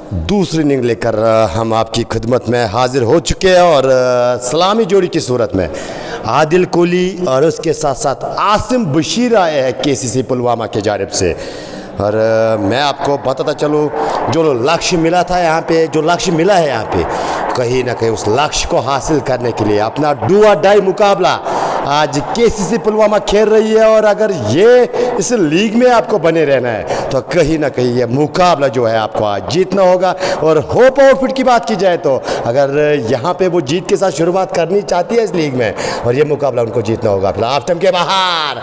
दूसरी इनिंग लेकर हम आपकी खिदमत में हाजिर हो चुके हैं और सलामी जोड़ी की सूरत में आदिल कोहली और उसके साथ साथ आसिम बशीर आए हैं केसीसी पुलवामा की जानिब से। और मैं आपको बताता चलूँ, जो लक्ष्य मिला था यहाँ पे, जो लक्ष्य मिला है यहाँ पे, कहीं ना कहीं उस लक्ष्य को हासिल करने के लिए अपना डू और डाई मुकाबला आज केसीसी पुलवामा खेल रही है। और अगर ये इस लीग में आपको बने रहना है तो कहीं ना कहीं ये मुकाबला जो है आपको आज जीतना होगा। और होप आउटफिट की बात की जाए तो अगर यहाँ पे वो जीत के साथ शुरुआत करनी चाहती है इस लीग में और ये मुकाबला उनको जीतना होगा। फिर ऑफ स्टंप के बाहर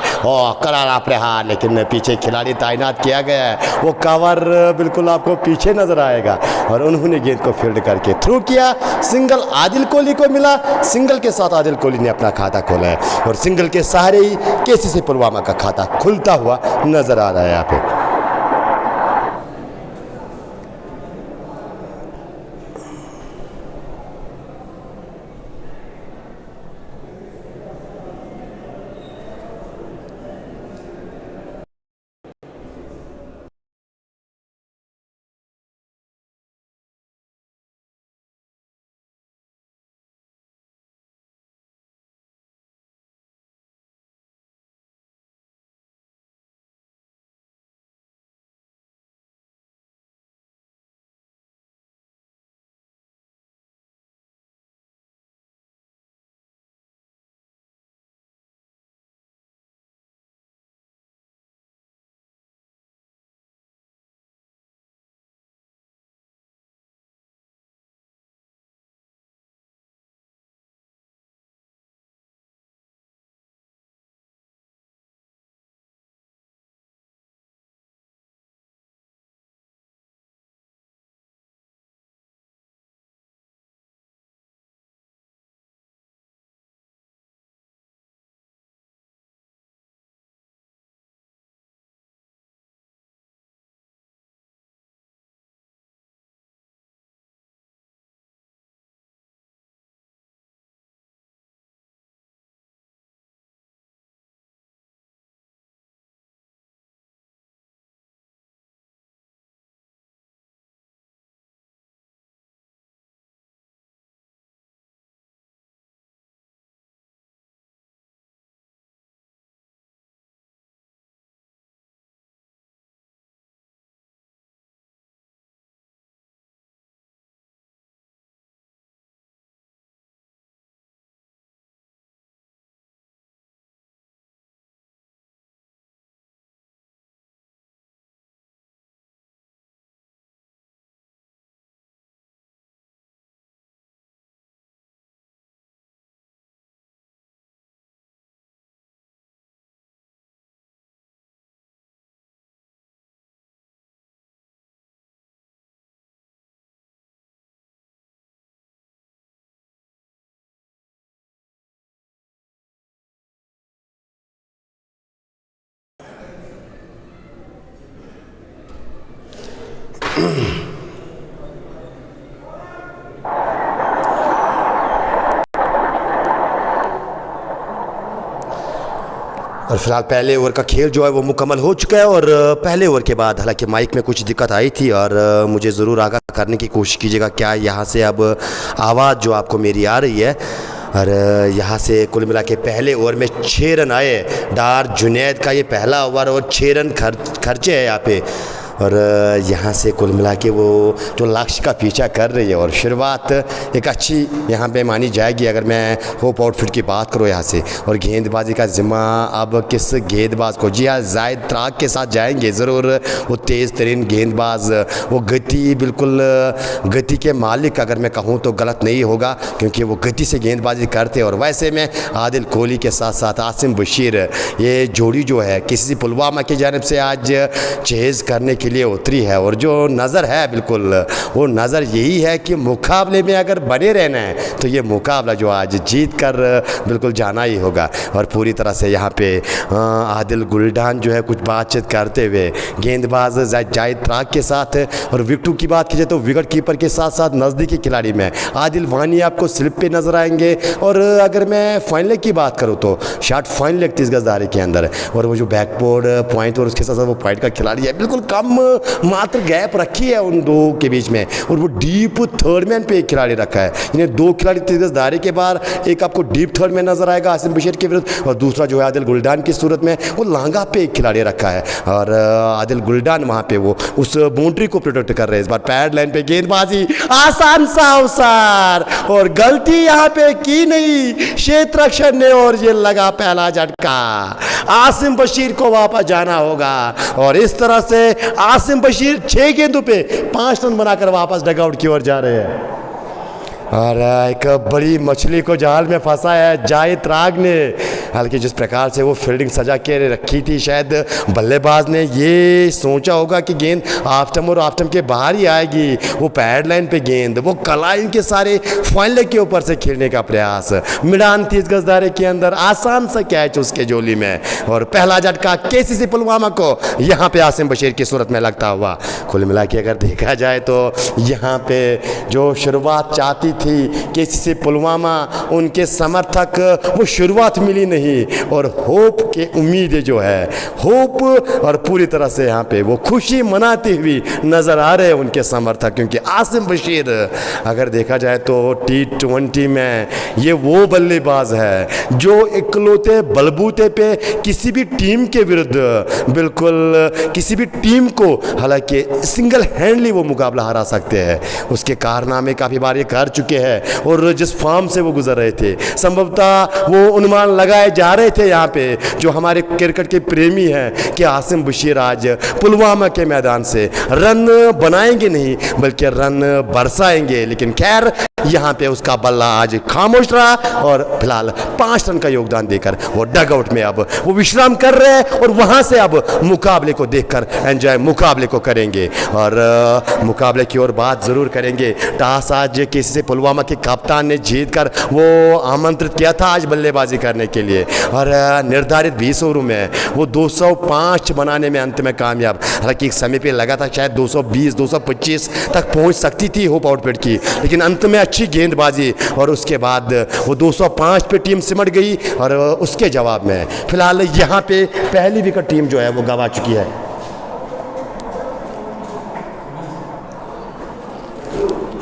करारा प्रहार, लेकिन पीछे खिलाड़ी तैनात किया गया है, वो कवर बिल्कुल आपको पीछे नजर आएगा और उन्होंने गेंद को फील्ड करके थ्रू किया। सिंगल आदिल कोहली को मिला, सिंगल के साथ आदिल कोहली ने अपना खाता खोला है और सिंगल के सहारे ही केसीसी पुलवामा का खाता खुलता हुआ नजर आ रहा है यहाँ पे। और फिलहाल पहले ओवर का खेल जो है वो मुकम्मल हो चुका है। और पहले ओवर के बाद हालांकि माइक में कुछ दिक्कत आई थी और मुझे ज़रूर आगाह करने की कोशिश कीजिएगा क्या यहाँ से अब आवाज़ जो आपको मेरी आ रही है। और यहाँ से कुल मिला के पहले ओवर में 6 रन आए। डार जुनैद का ये पहला ओवर और 6 रन खर्चे हैं यहाँ पे। और यहाँ से कुल मिला के वो जो लक्ष्य का पीछा कर रही है और शुरुआत एक अच्छी यहाँ पे मानी जाएगी अगर मैं होप आउटफिट की बात करूँ यहाँ से। और गेंदबाजी का ज़िम्मा अब किस गेंदबाज को, जी हाँ जायद त्राक के साथ जाएंगे ज़रूर। वो तेज़ तरीन गेंदबाज, वो गति, बिल्कुल गति के मालिक अगर मैं कहूँ तो गलत नहीं होगा क्योंकि वो गति से गेंदबाजी करते। और वैसे में आदिल कोहली के साथ साथ आसिम बशीर, ये जोड़ी जो है किसी पुलवामा की जानिब से आज चेज़ करने के लिए उतरी है। और जो नज़र है बिल्कुल वो नज़र यही है कि मुकाबले में अगर बने रहना है तो ये मुकाबला जो आज जीत कर बिल्कुल जाना ही होगा। और पूरी तरह से यहाँ पे आदिल गुलडान जो है कुछ बातचीत करते हुए गेंदबाज जायद त्राक के साथ। और विकेटों की बात की जाए तो विकेट कीपर के साथ साथ नज़दीकी खिलाड़ी में आदिल वानी आपको स्लिप पे नज़र आएंगे। और अगर मैं फाइन लेग की बात करूँ तो शॉट फाइन लेग 30 गज दायरे के अंदर। और वो जो बैकबोर्ड पॉइंट और उसके साथ साथ वो पॉइंट का खिलाड़ी है बिल्कुल कम मात्र गैप रखी है उन दो के बीच में, और वो डीप थर्ड मैन पे एक खिलाड़ी रखा है। इन्हें दो खिलाड़ी 30 गज दायरे के बाहर, एक आपको डीप थर्ड मैन नजर आएगा आसिम बशीर के विरुद्ध, और दूसरा जो है आदिल गुलडान की सूरत में वो लांगा पे एक खिलाड़ी रखा है, और आदिल गुलडान वहाँ पे वो उस बाउंड्री को प्रोटेक्ट कर रहे हैं। इस बार पैड लाइन पे गेंदबाजी, आसान सा अवसर, और गलती यहाँ पे की नहीं क्षेत्ररक्षण ने, और ये लगा पहला झटका। आसिम बशीर को वापस जाना होगा, और इस तरह से आसिम बशीर 6 गेंदों पे 5 रन बनाकर वापस डगआउट की ओर जा रहे हैं। और एक बड़ी मछली को जाल में फंसा है जाहिद राग ने। हालांकि जिस प्रकार से वो फील्डिंग सजा के रखी थी, शायद बल्लेबाज ने ये सोचा होगा कि गेंद ऑफ स्टंप और ऑफ स्टंप के बाहर ही आएगी। वो पैड लाइन पे गेंद, वो कलाइन के सारे फाइनल के ऊपर से खेलने का प्रयास, मिडान 30 गज दायरे के अंदर आसान सा कैच उसके जोली में, और पहला झटका केसीसी पुलवामा को यहाँ पे आसिम बशीर की सूरत में लगता हुआ। कुल मिला के अगर देखा जाए तो यहाँ पे जो शुरुआत चाहती थी केसीसी पुलवामा, उनके समर्थक वो शुरुआत मिली नहीं, और होप के उम्मीदें जो है, होप और पूरी तरह से यहाँ पे वो खुशी मनाती हुई नजर आ रहे हैं उनके समर्थक, क्योंकि आसिम बशीर अगर देखा जाए तो T20 में ये वो बल्लेबाज है जो इकलौते बलबूते पे किसी भी टीम के विरुद्ध, बिल्कुल किसी भी टीम को हालांकि सिंगल हैंडली वो मुकाबला हरा सकते हैं। उसके कारनामे काफ़ी बार ये कर चुके हैं, और जिस फॉर्म से वो गुजर रहे थे, संभवतः वो अनुमान लगाए जा रहे थे यहाँ पे जो हमारे क्रिकेट के प्रेमी हैं कि आसिम बशीर आज पुलवामा के मैदान से रन बनाएंगे नहीं बल्कि रन बरसाएंगे, लेकिन खैर यहाँ पे उसका बल्ला आज खामोश रहा, और फिलहाल 5 रन का योगदान देकर वो डगआउट में अब वो विश्राम कर रहे हैं, और वहाँ से अब मुकाबले को देखकर एंजॉय मुकाबले को करेंगे, और मुकाबले की ओर बात ज़रूर करेंगे। टॉस आज केसीसी पुलवामा के कप्तान ने जीत कर वो आमंत्रित किया था आज बल्लेबाजी करने के लिए, और निर्धारित 20 ओवरों में वो 205 बनाने में अंत में कामयाब। हालांकि एक समय पे लगा था शायद 220 225 तक पहुंच सकती थी होप आउटपुट की, लेकिन अंत में अच्छी गेंदबाजी, और उसके बाद वो 205 पे टीम सिमट गई, और उसके जवाब में फिलहाल यहाँ पे पहली विकेट टीम जो है वो गंवा चुकी है।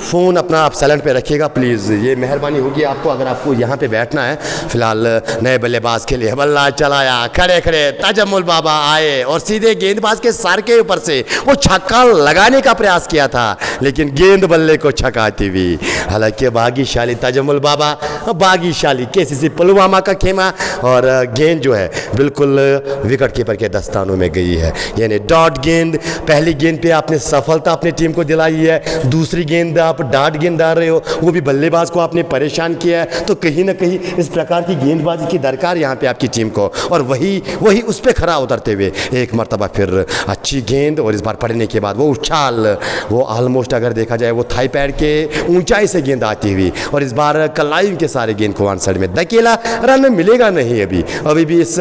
फ़ोन अपना आप साइलेंट पे रखिएगा प्लीज़, ये मेहरबानी होगी आपको अगर आपको यहाँ पे बैठना है। फिलहाल नए बल्लेबाज के लिए बल्ला चलाया, खड़े खड़े तजम्मुल बाबा आए और सीधे गेंदबाज के सर के ऊपर से वो छक्का लगाने का प्रयास किया था, लेकिन गेंद बल्ले को छकाती हुई। हालांकि भाग्यशाली तजम्मुल बाबा, भाग्यशाली केसीसी पुलवामा का खेमा, और गेंद जो है बिल्कुल विकेट कीपर के दस्तानों में गई है, यानी डॉट गेंद। पहली गेंद पे आपने सफलता अपनी टीम को दिलाई है, दूसरी गेंद आप डाट गेंद डाल रहे हो, वो भी बल्लेबाज को आपने परेशान किया है, तो कहीं ना कहीं इस प्रकार की गेंदबाजी की दरकार यहाँ पे आपकी टीम को, और वही उस पर खरा उतरते हुए एक मरतबा फिर अच्छी गेंद, और इस बार पड़ने के बाद वो उछाल, वो ऑलमोस्ट अगर देखा जाए वो थाई पैड के ऊंचाई से गेंद आती हुई, और इस बार कलाइन के सारे गेंद को वन साइड में धकेला। रन मिलेगा नहीं अभी भी इस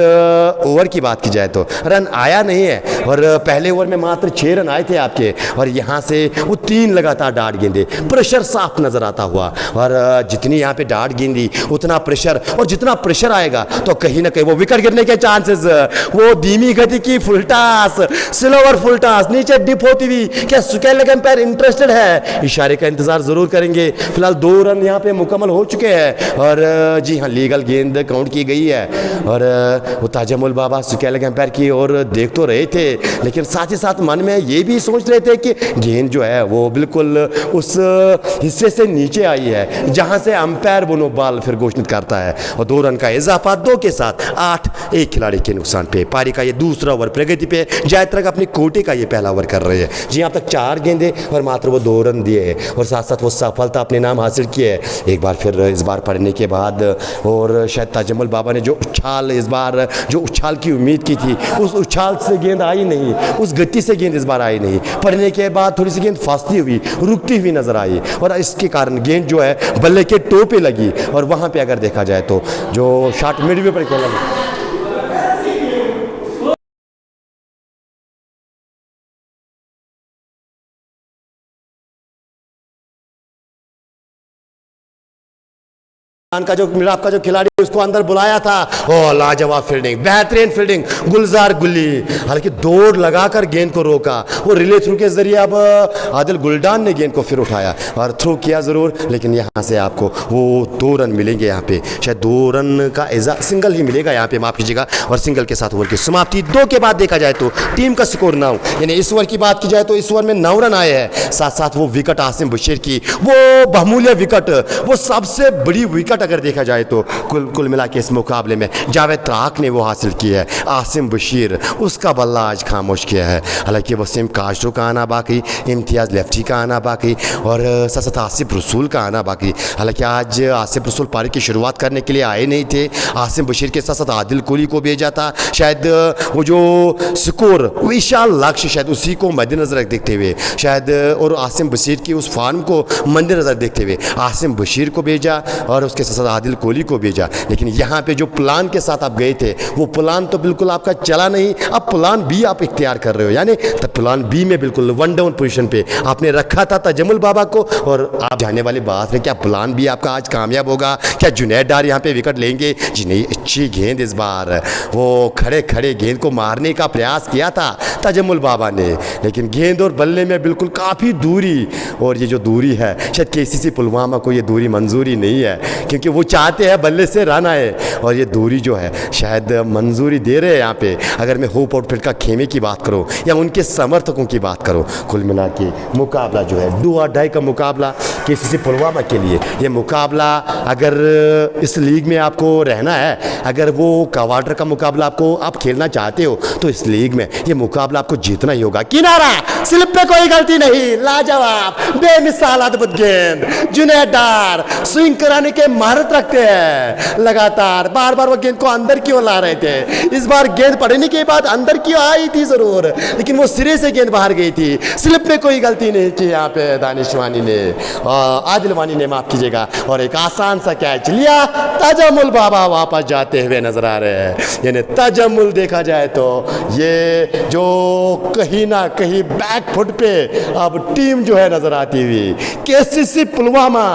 ओवर की बात की जाए तो रन आया नहीं है, और पहले ओवर में मात्र 6 रन आए थे आपके, और यहाँ से वो 3 लगातार डाट गेंदे, प्रेशर साफ नजर आता हुआ, और जितनी यहाँ पे डाट गेंदी उतना प्रेशर, और जितना प्रेशर आएगा तो कहीं ना कहीं वो विकेट गिरने के चांसेस, वो धीमी गति की full toss, slower full toss नीचे डिप होती हुई, क्या सुकेल एम्पायर इंटरेस्टेड है, इशारे का इंतजार जरूर करेंगे। फिलहाल 2 रन यहाँ पे मुकम्मल हो चुके हैं, और जी हाँ लीगल गेंद काउंट की गई है, और वो ताजमुल बाबा सुकेल एम्पायर की ओर देख तो रहे थे, लेकिन साथ ही साथ मन में ये भी सोच रहे थे कि गेंद जो है वो बिल्कुल उस हिस्से से नीचे आई है जहां से अंपायर वो नो बॉल फिर घोषित करता है, और 2 रन का इजाफा 2 के साथ 8 एक खिलाड़ी के नुकसान पे। पारी का ये दूसरा ओवर प्रगति पे जयत्रक अपनी कोटे का ये पहला ओवर कर रहे हैं जी। अब तक 4 गेंदे और मात्र वो 2 रन दिए हैं, और साथ साथ वो सफलता अपने नाम हासिल की है। एक बार फिर इस बार पढ़ने के बाद, और शायद ताजमुल बाबा ने जो उछाल, इस बार जो उछाल की उम्मीद की थी उस उछाल से गेंद आई नहीं, उस गति से गेंद इस बार आई नहीं। पढ़ने के बाद थोड़ी सी गेंद फंसती हुई, रुकती हुई नजर आई, और इसके कारण गेंद जो है बल्ले के टो पे लगी, और वहां पे अगर देखा जाए तो जो शॉट मिडवे पर खेला का जो मिलाप का जो खिलाड़ी उसको अंदर बुलाया था। ओ लाजवाब फील्डिंग, बेहतरीन फील्डिंग, गुलजार गुल्ली, हालांकि दौड़ लगाकर गेंद को रोका। वो रिले थ्रू के जरिए अब आदिल गुलडान ने गेंद को फिर उठाया और थ्रो किया ज़रूर, लेकिन यहाँ से आपको वो 2 रन मिलेंगे। यहाँ पे शायद 2 रन का सिंगल ही मिलेगा यहाँ पे, माफ़ कीजिएगा। और सिंगल के साथ ओवर की समाप्ति। 2 के बाद देखा जाए तो टीम का स्कोर 9, यानी इस ओवर की बात की जाए तो इस ओवर में 9 रन आए हैं। साथ साथ वो विकेट आसिम बशीर की, वो बहुमूल्य विकेट, वो सबसे बड़ी विकेट अगर देखा जाए तो कुल मिला के इस मुकाबले में जावेद त्राक ने वो हासिल की है। आसिम बशीर उसका बल्ला आज खामोश किया है। हालांकि वसीम काशरू का आना बाकी, इम्तियाज़ लेफ्टी का आना बाकी और ससत आसिफ रसूल का आना बाकी। हालांकि आज आसिफ रसूल पारी की शुरुआत करने के लिए आए नहीं थे। आसिम बशीर के साथ साथ आदिल कोहली को भेजा था। शायद वो जो स्कोर विशाल लक्ष्य शायद उसी को मद्देनज़र देखते हुए शायद, और आसिम बशीर की उस फार्म को मद्देनज़र देखते हुए आसिम बशीर को भेजा और उसके साथ साथ आदिल कोहली को भेजा। लेकिन यहाँ पे जो प्लान के साथ आप गए थे वो प्लान तो बिल्कुल आपका चला नहीं। अब प्लान बी आप इख्तियार कर रहे हो, यानी तो प्लान बी में बिल्कुल 1 डाउन पोजीशन पे आपने रखा था तजमुल बाबा को। और आप जाने वाली बात है, क्या प्लान बी आपका आज कामयाब होगा? क्या जुनैद डार यहाँ पे विकेट लेंगे? जी नहीं, अच्छी गेंद इस बार, वो खड़े खड़े गेंद को मारने का प्रयास किया था तजमुल बाबा ने, लेकिन गेंद और बल्ले में बिल्कुल काफ़ी दूरी, और ये जो दूरी है शायद केसीसी पुलवामा को ये दूरी मंजूरी नहीं है, क्योंकि वो चाहते हैं बल्ले से रन आए और ये दूरी जो है शायद मंजूरी दे रहे हैं यहाँ पे। अगर मैं होप आउटफील्ड का खेमे की बात करूँ या उनके समर्थकों की बात करूँ, कुल मिला के मुकाबला जो है डू और डाई का मुकाबला केसीसी पुलवामा के लिए। ये मुकाबला अगर इस लीग में आपको रहना है, अगर वो क्वार्टर का मुकाबला आप खेलना चाहते हो तो इस लीग में ये मुकाबला आपको जीतना ही होगा। किनारा, स्लिप पे कोई गलती नहीं, लाजवाब बेमिसाल अद्भुत गेंद, जुनैद डार स्विंग कराने के महारत रखते हैं। लगातार बार बार वो गेंद को अंदर क्यों ला रहे थे। इस बार गेंद पड़ने के बाद अंदर क्यों आई थी जरूर, लेकिन वो सिरे से गेंद बाहर गई थी। स्लिप पे कोई गलती नहीं की यहाँ पे दानिश वानी ने, आदिल वानी ने, माफ कीजिएगा, और एक आसान सा कैच लिया। तजमुल बाबा वापस जाते हुए नजर आ रहे हैं। यानी तजमुल देखा जाए तो ये जो कहीं ना कहीं बैक फुट पे अब टीम जो है नजर आती हुई। केसीसी पुलवामा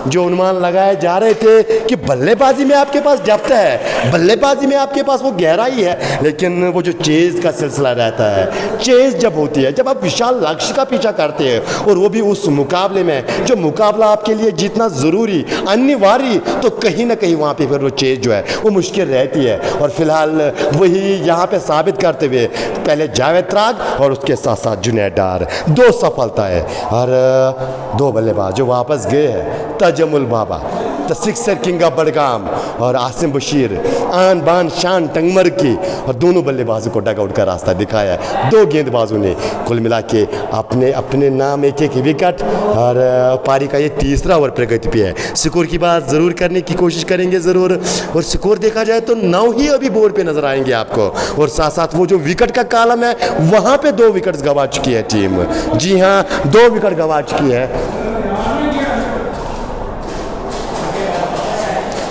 जो अनुमान लगाए जा रहे थे कि बल्लेबाजी में आपके पास जब्त है, बल्लेबाजी में आपके पास वो गहराई है, लेकिन वो जो चेज का सिलसिला रहता है, चेज जब होती है, जब आप विशाल लक्ष्य का पीछा करते हैं और वो भी उस मुकाबले में जो मुकाबला आपके लिए जीतना ज़रूरी अनिवार्य, तो कहीं ना कहीं वहाँ पे फिर वो चेज जो है वो मुश्किल रहती है। और फिलहाल वही यहाँ पे साबित करते हुए पहले जावेद त्राक और उसके साथ साथ जुनैद डार 2 सफलता है और 2 बल्लेबाज जो वापस गए हैं। Tajamul Baba the sixer king of Budgam और आसिम बशीर आन बान शान टंगमर की, और दोनों बल्लेबाजों को डग आउट का रास्ता दिखाया है। 2 गेंदबाजों ने कुल मिला के अपने अपने नाम एक विकेट, और पारी का ये 3रा ओवर प्रगति पे है। स्कोर की बात ज़रूर करने की कोशिश करेंगे ज़रूर, और स्कोर देखा जाए तो 9 ही अभी बोर्ड पे नज़र आएंगे आपको, और साथ साथ वो जो विकेट का कॉलम है वहाँ पे 2 विकेट्स गंवा चुकी है टीम। जी हाँ, 2 विकेट गंवा चुकी है।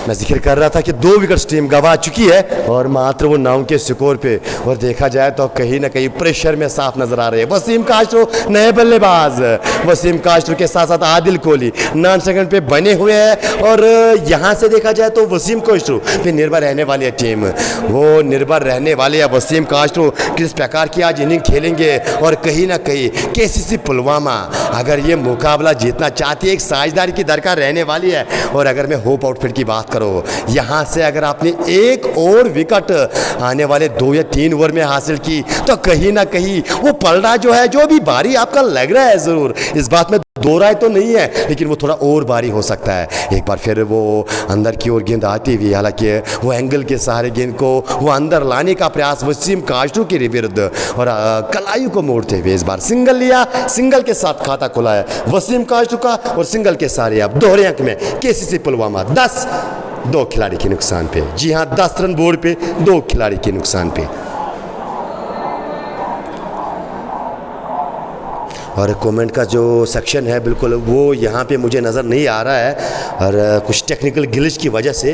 मैं जिक्र कर रहा था कि 2 विकेट्स टीम गंवा चुकी है और मात्र वो 9 के स्कोर पे, और देखा जाए तो कहीं ना कहीं प्रेशर में साफ नजर आ रहे हैं। वसीम काशरू नए बल्लेबाज, वसीम काशरू के साथ साथ आदिल कोहली नॉन सेकंड पे बने हुए हैं, और यहाँ से देखा जाए तो वसीम काशरू पे निर्भर रहने वाली है टीम। वो निर्भर रहने वाले है वसीम काशरू किस प्रकार की आज इनिंग खेलेंगे, और कहीं ना कहीं केसीसी पुलवामा अगर ये मुकाबला जीतना चाहती है, एक साझेदारी की दरकार रहने वाली है। और अगर मैं होप आउटफील्ड की बात करो, यहां से अगर आपने एक और विकेट आने वाले 2 या 3 ओवर में हासिल की तो कहीं ना कहीं वो पलड़ा जो है, जो भी भारी आपका लग रहा है, जरूर इस बात में 2 राय तो नहीं है, लेकिन वो थोड़ा और भारी हो सकता है। एक बार फिर वो अंदर की ओर गेंद आती हुई, हालांकि वो एंगल के सहारे गेंद को वो अंदर लाने का प्रयास वसीम काशरू के विरुद्ध, और कलायु को मोड़ते हुए इस बार सिंगल लिया। सिंगल के साथ खाता खुला है वसीम काशरू का, और सिंगल के सहारे अब दोहरे अंक में केसीसी पुलवामा 10 2 खिलाड़ी के नुकसान पे। जी हाँ, 10 रन बोर्ड पे 2 खिलाड़ी के नुकसान पे। और कमेंट का जो सेक्शन है बिल्कुल वो यहाँ पे मुझे नज़र नहीं आ रहा है, और कुछ टेक्निकल ग्लिच की वजह से।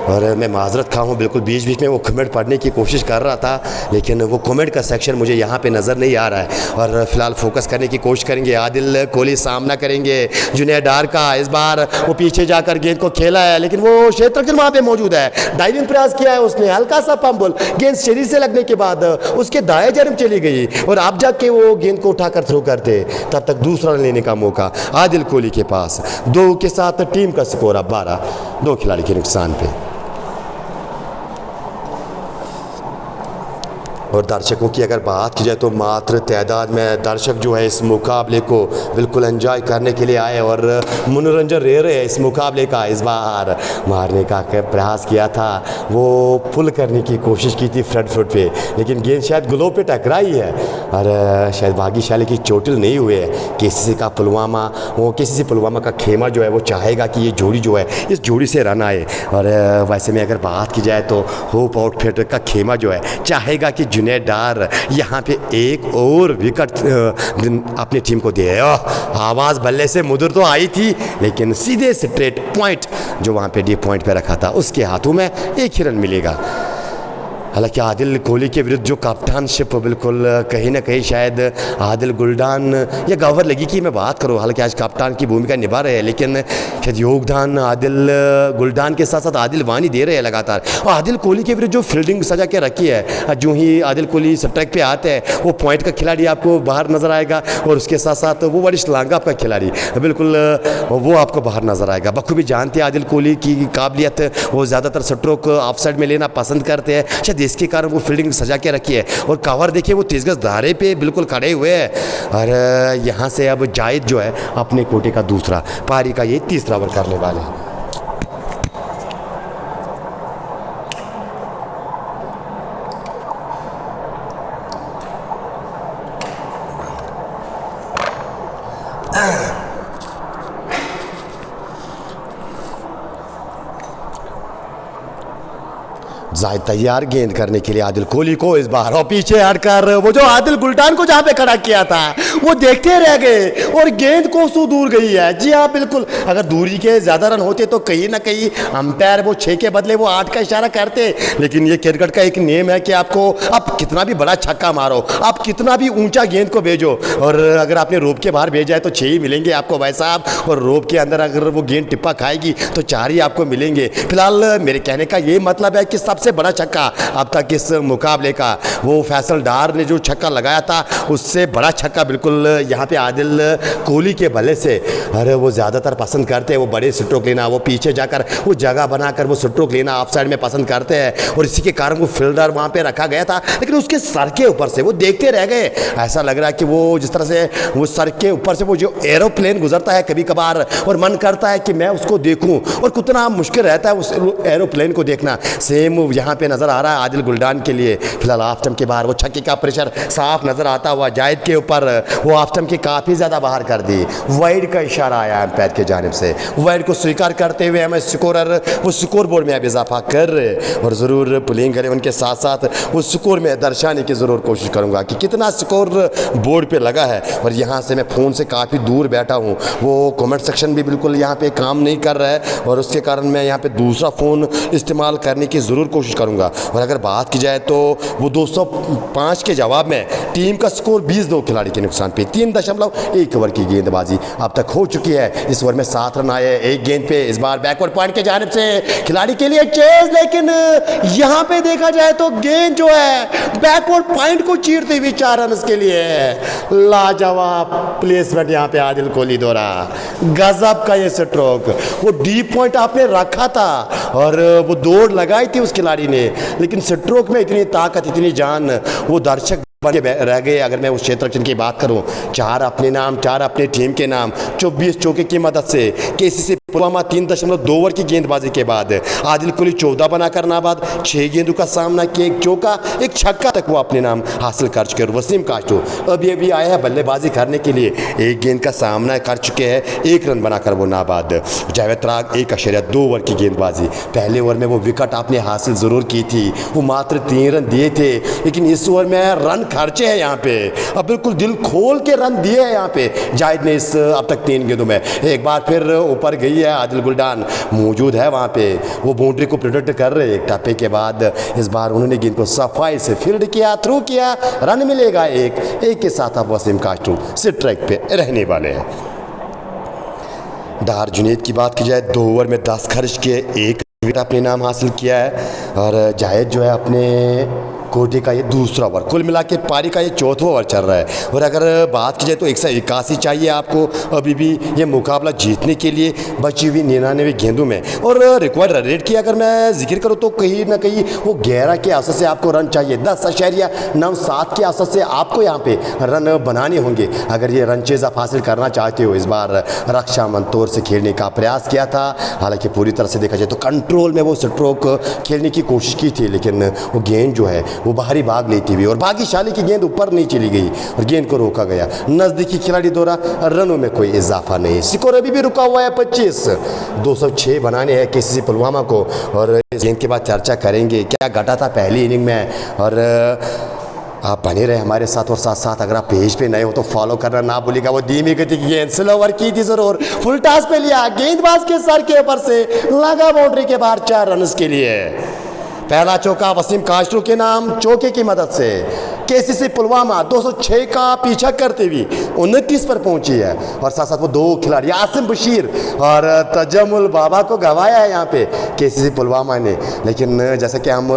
और मैं माजरत खा हूँ, बिल्कुल बीच बीच में वो कमेंट पढ़ने की कोशिश कर रहा था, लेकिन वो कमेंट का सेक्शन मुझे यहाँ पे नज़र नहीं आ रहा है। और फिलहाल फोकस करने की कोशिश करेंगे। आदिल कोहली सामना करेंगे जुनैद डार का। इस बार वो पीछे जाकर गेंद को खेला है, लेकिन वो क्षेत्ररक्षण वहाँ पे मौजूद है। डाइविंग प्रयास किया है उसने, हल्का सा पंबल, गेंद शरीर से लगने के बाद उसके दाएं जानब चली गई और आप जाके वो गेंद को उठाकर थ्रो करते, तब तक दूसरा रन लेने का मौका आदिल कोहली के पास। 2 के साथ टीम का स्कोर अब 12, 2 खिलाड़ी के नुकसान पे। और दर्शकों की अगर बात की जाए तो मात्र तादाद में दर्शक जो है इस मुकाबले को बिल्कुल एंजॉय करने के लिए आए और मनोरंजन ले रहे हैं इस मुकाबले का। इस बार मारने का प्रयास किया था, वो पुल करने की कोशिश की थी फ्रंट फुट पे, लेकिन गेंद शायद ग्लोव पे टकराई है और शायद भाग्यशाली की चोटिल नहीं हुए है। केसीसी का पुलवामा का खेमा जो है वो चाहेगा कि ये जोड़ी जो है इस जोड़ी से रन आए। और वैसे में अगर बात की जाए तो होप आउटफिट का खेमा जो है चाहेगा कि जुनैद डार यहाँ पे एक और विकेट अपनी टीम को दे। आवाज़ बल्ले से मुदर तो आई थी, लेकिन सीधे स्ट्रेट पॉइंट जो वहाँ पे डी पॉइंट पे रखा था उसके हाथों में एक ही रन मिलेगा। हालांकि आदिल कोहली के विरुद्ध जो कप्तानशिप बिल्कुल कहीं ना कहीं शायद आदिल गुलडान या गवर लगी कि मैं बात करूं, हालांकि आज कप्तान की भूमिका निभा रहे हैं, लेकिन शायद योगदान आदिल गुलडान के साथ साथ आदिल वानी दे रहे हैं लगातार। और आदिल कोहली के विरुद्ध जो फील्डिंग सजा के रखी है, जो ही आदिल कोहली स्ट्राइक पे आते हैं वो पॉइंट का खिलाड़ी आपको बाहर नज़र आएगा, और उसके साथ साथ वो वरिष्ठ लांगा आपका खिलाड़ी बिल्कुल वो आपको बाहर नज़र आएगा। बखूबी जानते हैं आदिल कोहली की काबिलियत, वो ज़्यादातर स्ट्रोक ऑफ साइड में लेना पसंद करते हैं, शायद इसके कारण वो फील्डिंग सजा के रखी है। और कवर देखिए वो तेजगज धारे पे बिल्कुल खड़े हुए हैं। और यहाँ से अब जायद जो है अपने कोटे का दूसरा पारी का ये तीसरा ओवर करने वाले हैं। जायद तैयार गेंद करने के लिए आदिल कोहली को इस बार, और पीछे हटकर वो जो आदिल गुलडान को जहां पे खड़ा किया था वो देखते रह गए और गेंद को सू दूर गई है। जी हाँ बिल्कुल, अगर दूरी के ज़्यादा रन होते तो कहीं ना कहीं अंपायर वो 6 के बदले वो 8 का इशारा करते, लेकिन ये क्रिकेट का एक नियम है कि आपको आप कितना भी बड़ा छक्का मारो, आप कितना भी ऊंचा गेंद को भेजो, और अगर आपने रोप के बाहर भेजा है तो 6 ही मिलेंगे आपको भाई साहब, और रोप के अंदर अगर वो गेंद टिप्पा खाएगी तो 4 ही आपको मिलेंगे। फिलहाल मेरे कहने का ये मतलब है कि सबसे बड़ा छक्का अब तक इस मुकाबले का वो फैसल डार ने जो छक्का लगाया था उससे बड़ा छक्का बिल्कुल यहाँ पे आदिल कोहली के भले से। अरे वो ज़्यादातर पसंद करते हैं वो बड़े स्ट्रोक लेना, वो पीछे जाकर वो जगह बनाकर वो स्ट्रोक लेना ऑफ साइड में पसंद करते हैं, और इसी के कारण वो फील्डर वहाँ पे रखा गया था, लेकिन उसके सर के ऊपर से वो देखते रह गए। ऐसा लग रहा है कि वो जिस तरह से वो सर के ऊपर से वो जो एरोप्लेन गुजरता है कभी कभार, और मन करता है कि मैं उसको देखूँ, और कितना मुश्किल रहता है उस एरोप्लेन को देखना, सेम यहाँ पे नज़र आ रहा है आदिल गुलडान के लिए। फिलहाल ऑफ स्टंप के बाहर वो छक्के का प्रेशर साफ नज़र आता हुआ जायद के ऊपर, वो ऑफ स्टंप के काफ़ी ज़्यादा बाहर कर दी। वाइड का इशारा आया एम्पायर के जानिब से, वाइड को स्वीकार करते हुए हमें स्कोरर वो स्कोर बोर्ड में अब इजाफा कर रहे, और ज़रूर पुलिंग करें उनके साथ साथ वो स्कोर में दर्शाने की ज़रूर कोशिश करूँगा कि कितना स्कोर बोर्ड पर लगा है। और यहाँ से मैं फ़ोन से काफ़ी दूर बैठा हूँ, वो कमेंट सेक्शन भी बिल्कुल यहाँ पर काम नहीं कर रहा है, और उसके कारण मैं यहाँ पर दूसरा फ़ोन इस्तेमाल करने की ज़रूर कोशिश करूँगा। और अगर बात की जाए तो वो 205 के जवाब में टीम का स्कोर 20-2 खिलाड़ी के नुकसान पे 3.1 ओवर की गेंदबाजी अब तक हो चुकी है। इस ओवर में 7 रन आए एक गेंद पे। इस बार बैकवर्ड पॉइंट के जानिब से खिलाड़ी के लिए चेज, लेकिन यहाँ पे देखा जाए तो गेंद जो है बैकवर्ड पॉइंट को चीरते हुए 4 रन के लिए लाजवाब प्लेसमेंट यहाँ पे आदिल कोहली द्वारा। गजब का ये स्ट्रोक, वो डीप पॉइंट आपने रखा था और वो दौड़ लगाई थी उस खिलाड़ी ने, लेकिन स्ट्रोक में इतनी ताकत इतनी जान, वो दर्शक बन के रह गए। अगर मैं उस क्षेत्ररक्षण की बात करूं, 4 अपने नाम 4 अपने टीम के नाम, 24 चौके की मदद से केसीसी पुलवामा 3.2 ओवर की गेंदबाजी के बाद आदिल कोहली 14 बनाकर नाबाद, 6 गेंदों का सामना किया, एक चौका एक छक्का तक वो अपने नाम हासिल कर चुके। और वसीम कास्ट्रो अभी अभी आया है बल्लेबाजी करने के लिए, एक गेंद का सामना कर चुके हैं, 1 रन बनाकर वो नाबाद। जावेद राग 1.2 ओवर की गेंदबाजी, पहले ओवर में वो विकेट आपने हासिल ज़रूर की थी, वो मात्र 3 रन दिए थे, लेकिन इस ओवर में रन खर्चे हैं यहाँ पे, अब बिल्कुल दिल खोल के रन दिए हैं यहाँ पे जाहिद ने इस अब तक 3 गेंदों में। एक बार फिर ऊपर गई है, आदिल गुलडान मौजूद है वहाँ पे, वो बाउंड्री को प्रोटेक्ट कर रहे हैं। एक टप्पे के बाद इस बार उन्होंने गेंद को सफाई से फील्ड किया, थ्रू किया, रन मिलेगा एक के साथ अब वसीम कास्ट्रो सिट ट्रैक पे रहने वाले हैं। डार जुनैद की बात की जाए 2 ओवर में 10 खर्च किए, 1 विकेट अपने नाम हासिल किया है। और जाहिद जो है अपने कोटे का ये दूसरा ओवर, कुल मिला के पारी का ये चौथा ओवर चल रहा है। और अगर बात की जाए तो 181 चाहिए आपको अभी भी ये मुकाबला जीतने के लिए बची हुई 99 गेंदों में। और रिक्वायर्ड रन रेट की अगर मैं जिक्र करूँ तो कहीं ना कहीं वो 11 के औसत से आपको रन चाहिए, 10.97 के औसत से आपको यहाँ पे रन बनाने होंगे अगर ये रन चेज़ आप हासिल करना चाहते हो। इस बार रक्षा मंतोर से खेलने का प्रयास किया था, हालांकि पूरी तरह से देखा जाए तो कंट्रोल में वो स्ट्रोक खेलने की कोशिश की थी, लेकिन वो गेंद जो है वो बाहरी भाग लेती हुई और भाग्यशाली की गेंद ऊपर नहीं चली गई और गेंद को रोका गया। नज़दीकी खिलाड़ी द्वारा रनों में कोई इजाफा नहीं, स्कोर अभी भी रुका हुआ है 25। 206 बनाने हैं केसीसी पुलवामा को। और इस गेंद के बाद चर्चा करेंगे क्या घटा था पहली इनिंग में। और आप बने रहे हमारे साथ, और साथ साथ अगर आप पेज पे नए हो तो फॉलो करना ना भूलिएगा। वो धीमी गति की गेंद स्लोवर की थी जरूर, फुल टॉस पे लिया, गेंदबाज के सर के ऊपर से लगा बाउंड्री के बाहर, 4 रन के लिए। पहला चौका वसीम कास्ट्रो के नाम, चौके की मदद से केसीसी पुलवामा 206 का पीछा करते हुए 29 पर पहुंची है। और साथ साथ वो 2 खिलाड़ी आसिम बशीर और तजमुल बाबा को गंवाया है यहाँ पे केसीसी पुलवामा ने। लेकिन जैसा कि हम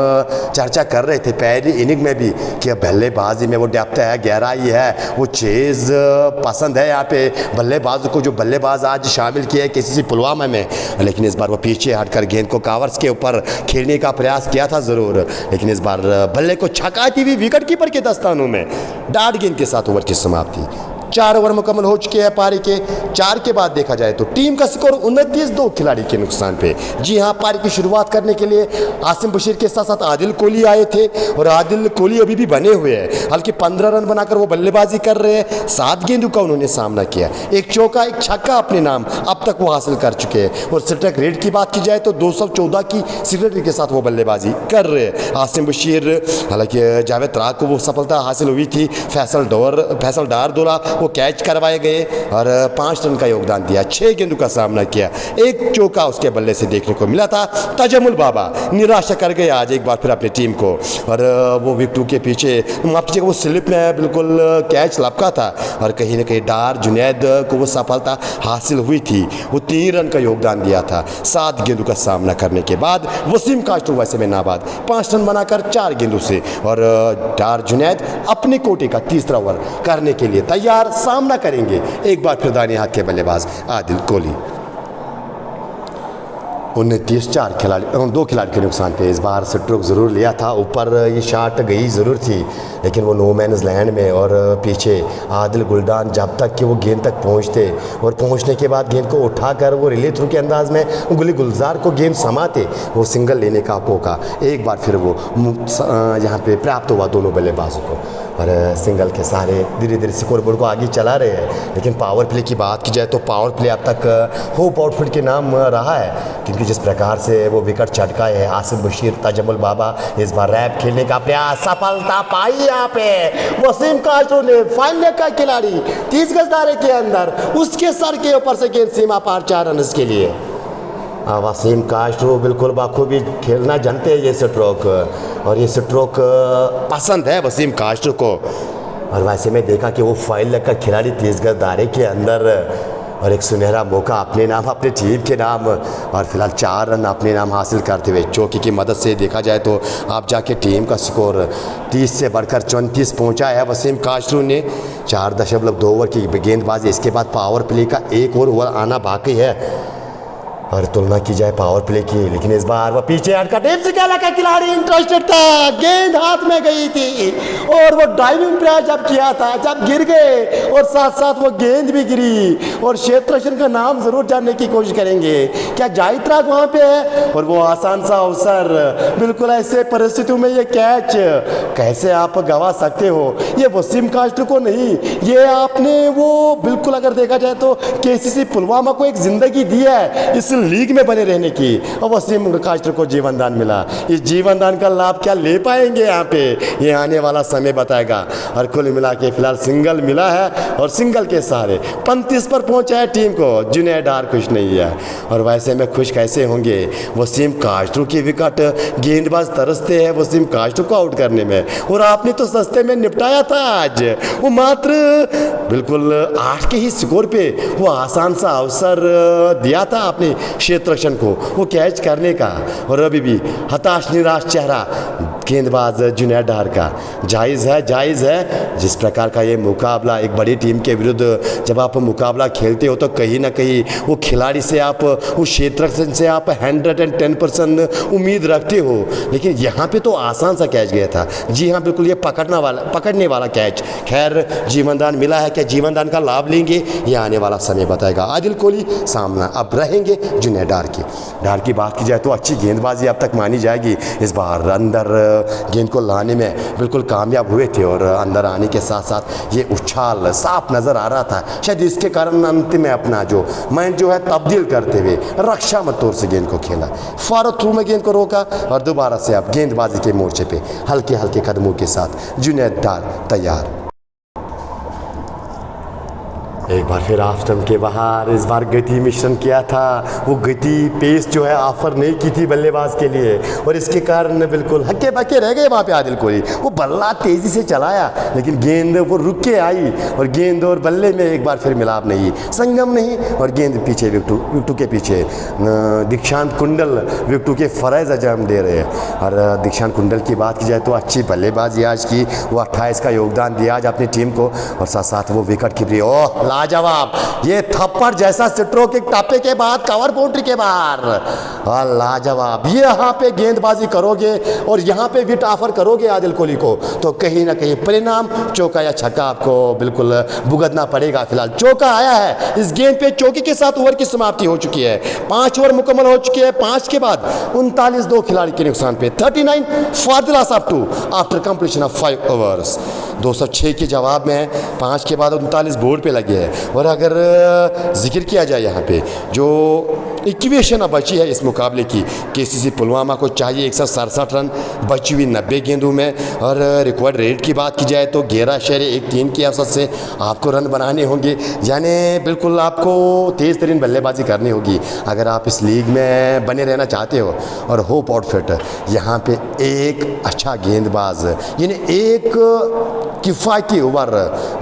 चर्चा कर रहे थे पहली इनिंग में भी कि बल्लेबाजी में वो डेप्थ है, गहराई है, वो चेज़ पसंद है यहाँ पे बल्लेबाज को, जो बल्लेबाज आज शामिल किया है केसीसी पुलवामा में। लेकिन इस बार वो पीछे हटकर गेंद को कवर्स के ऊपर खेलने का प्रयास किया था ज़रूर, लेकिन इस बार बल्ले को छकाती हुई विकेट कीपर के दस्तानों में डार्ट गेंद के साथ ओवर की समाप्ति। 4 ओवर मुकम्मल हो चुके हैं पारी के। 4 के बाद देखा जाए तो टीम का स्कोर 29, 2 खिलाड़ी के नुकसान पे। जी हाँ, पारी की शुरुआत करने के लिए आसिम बशीर के साथ साथ आदिल कोहली आए थे और आदिल कोहली अभी भी बने हुए हैं, हल्के 15 रन बनाकर वो बल्लेबाजी कर रहे हैं। 7 गेंदों का उन्होंने सामना किया, एक चौका एक छक्का अपने नाम अब तक वो हासिल कर चुके हैं। और स्ट्राइक रेट की बात की जाए तो 214 की स्ट्राइक रेट के साथ वो बल्लेबाजी कर रहे हैं। आसिम बशीर, हालांकि जावेद राग को वो सफलता हासिल हुई थी, फैसल डार द्वारा वो कैच करवाए गए और 5 रन का योगदान दिया, 6 गेंदों का सामना किया, एक चौका उसके बल्ले से देखने को मिला था। तजमुल बाबा निराशा कर गए आज एक बार फिर अपनी टीम को। और वो विकेटों के पीछे माफ कीजिएगा, वो स्लिप में बिल्कुल कैच लपका था और कहीं ना कहीं डार जुनैद को वो सफलता हासिल हुई थी। वो 3 रन का योगदान दिया था 7 गेंदों का सामना करने के बाद। वसीम कास्ट्रो वैसे में नाबाद 5 रन बनाकर 4 गेंदों से। और डार जुनैद अपने कोटे का तीसरा ओवर करने के लिए तैयार, सामना करेंगे एक बार फिर दाहिने हाथ के बल्लेबाज आदिल कोहली। 29 2 खिलाड़ी के नुकसान पे। इस बार स्ट्रोक ज़रूर लिया था, ऊपर ये शॉट गई ज़रूर थी, लेकिन वो नो मैनस लैंड में और पीछे आदिल गुलडान जब तक कि वो गेंद तक पहुंचते और पहुंचने के बाद गेंद को उठाकर वो रिले थ्रू के अंदाज में गुली गुलजार को गेंद समाते, वो सिंगल लेने का मौका एक बार फिर वो यहाँ पे प्राप्त हुआ दोनों बल्लेबाजों को। और सिंगल के सारे धीरे धीरे स्कोर बोर्ड को आगे चला रहे हैं। लेकिन पावर प्ले की बात की जाए तो पावर प्ले अब तक होप आउटफिट के नाम रहा है, क्योंकि जिस प्रकार से वो विकेट छटकाए है आसिम बशीर, तजमुल बाबा, इस बार रैप खेलने का प्रयास, सफलता पाई यहाँ पे वसीम कास्ट्रो ने। फाइनल का खिलाड़ी 30 गज दायरे के अंदर, उसके सर के ऊपर से गेंद सीमा पार 4 रन के लिए। वसीम कास्ट्रो बिल्कुल बाखूबी खेलना जानते हैं ये स्ट्रोक, और ये स्ट्रोक पसंद है वसीम कास्ट्रो को। और वैसे में देखा कि वो फाइनल का खिलाड़ी 30 गज दायरे के अंदर और एक सुनहरा मौका अपने नाम, अपने टीम के नाम, और फिलहाल 4 रन अपने नाम हासिल करते हुए चौके की मदद से देखा जाए तो आप जाके टीम का स्कोर 30 से बढ़कर 34 पहुंचा है वसीम कास्ट्रो ने। 4.2 ओवर की गेंदबाजी, इसके बाद पावर प्ले का एक और ओवर आना बाकी है। और तुलना की जाए पावर प्ले की, लेकिन इस बार वो पीछे हटकर टीम से क्या का खिलाड़ी इंटरेस्टेड था, गेंद हाथ में गई थी और वो ड्राइविंग प्रयास जब किया था, जब गिर गए और साथ साथ वो गेंद भी गिरी। और क्षेत्र रक्षण का नाम जरूर जानने की कोशिश करेंगे, क्या जाहिद राग वहाँ पे है? और वो आसान सा अवसर, बिल्कुल ऐसे परिस्थितियों में ये कैच कैसे आप गवा सकते हो? ये वसीम कास्टर को नहीं, ये आपने वो बिल्कुल अगर देखा जाए तो केसीसी पुलवामा को एक जिंदगी दी है इस लीग में बने रहने की, और वसीम कास्टर को जीवन दान मिला। इस जीवन दान का लाभ क्या ले पाएंगे यहाँ पे, ये आने वाला समय बताएगा। और कुल मिला के फिलहाल सिंगल मिला है और सिंगल के सहारे 35 पर पहुंचा है टीम को। जुनैद डार खुश नहीं है, और वैसे में खुश कैसे होंगे? वसीम कास्टर की विकेट, गेंदबाज तरसते हैं वसीम कास्टर को आउट करने में, और आपने तो सस्ते में निपटाया था आज। वो मात्र बिल्कुल 8 के ही स्कोर पे वो आसान सा अवसर दिया था आपने क्षेत्र रक्षण को वो कैच करने का, और अभी भी हताश निराश चेहरा गेंदबाज जुनैद डार का। जायज़ है जिस प्रकार का ये मुकाबला एक बड़ी टीम के विरुद्ध जब आप मुकाबला खेलते हो तो कहीं ना कहीं वो खिलाड़ी से आप उस क्षेत्र से आप 110% उम्मीद रखते हो, लेकिन यहाँ पे तो आसान सा कैच गया था। जी हाँ, बिल्कुल ये पकड़ने वाला कैच। खैर जीवनदान मिला है, क्या जीवनदान का लाभ लेंगे ये आने वाला समय बताएगा। आदिल कोहली सामना अब रहेंगे जुनैद डार की बात की जाए तो अच्छी गेंदबाजी अब तक मानी जाएगी। इस बार अंदर गेंद को लाने में बिल्कुल कामयाब हुए थे, और अंदर आने के साथ साथ ये उछाल साफ नज़र आ रहा था। शायद इसके कारण अंतिम में अपना जो माइंड जो है तब्दील करते हुए रक्षा मत तौर से गेंद को खेला, फॉलो थ्रू में गेंद को रोका, और दोबारा से अब गेंदबाजी के मोर्चे पे हल्के हल्के कदमों के साथ जुनैद डार तैयार। एक बार फिर ऑफ स्टंप के बाहर, इस बार गति मिश्रण किया था, वो गति पेस जो है ऑफर नहीं की थी बल्लेबाज के लिए, और इसके कारण बिल्कुल हक्के बक्के रह गए वहाँ पे आदिल कोहली। वो बल्ला तेज़ी से चलाया लेकिन गेंद वो रुक के आई, और गेंद और बल्ले में एक बार फिर मिलाप नहीं, संगम नहीं, और गेंद पीछे विकेटों के पीछे दीक्षांत कुंडल विकेटों के फ़रज़ अंजाम दे रहे हैं। और दीक्षांत कुंडल की बात की जाए तो अच्छी बल्लेबाजी आज की, वो 28 का योगदान दिया आज अपनी टीम को, और साथ साथ वो विकेट कीपरी लाजवाब, ये थप्पड़ जैसा स्ट्रोक एक टापे के बाद कवर बाउंड्री के बाहर, लाजवाब। ये यहाँ पे गेंदबाजी करोगे और यहाँ पे विकेट ऑफर करोगे आदिल कोहली को तो कहीं ना कहीं परिणाम चौका या छक्का आपको बिल्कुल भुगतना पड़ेगा। फिलहाल चौका आया है, इस गेंद पे चौके के साथ ओवर की समाप्ति हो चुकी है। 5 ओवर मुकम्मल हो चुके हैं। 5 के बाद 39 दो खिलाड़ी के नुकसान पे 39 for the loss of 2 after completion of 5 overs. 206 के जवाब में 5 के बाद 39 बोर्ड पे लगे हैं। और अगर जिक्र किया जाए यहाँ पे जो इक्वेशन अब बची है इस मुकाबले की, केसीसी पुलवामा को चाहिए 167 रन बची हुई 90 गेंदों में, और रिकॉर्ड रेट की बात की जाए तो 11.13 की औसत से आपको रन बनाने होंगे, यानी बिल्कुल आपको तेज़ तरीन बल्लेबाजी करनी होगी अगर आप इस लीग में बने रहना चाहते हो। और होप आउटफिट यहाँ पे एक अच्छा गेंदबाज यानी एक किफ़ायती ओवर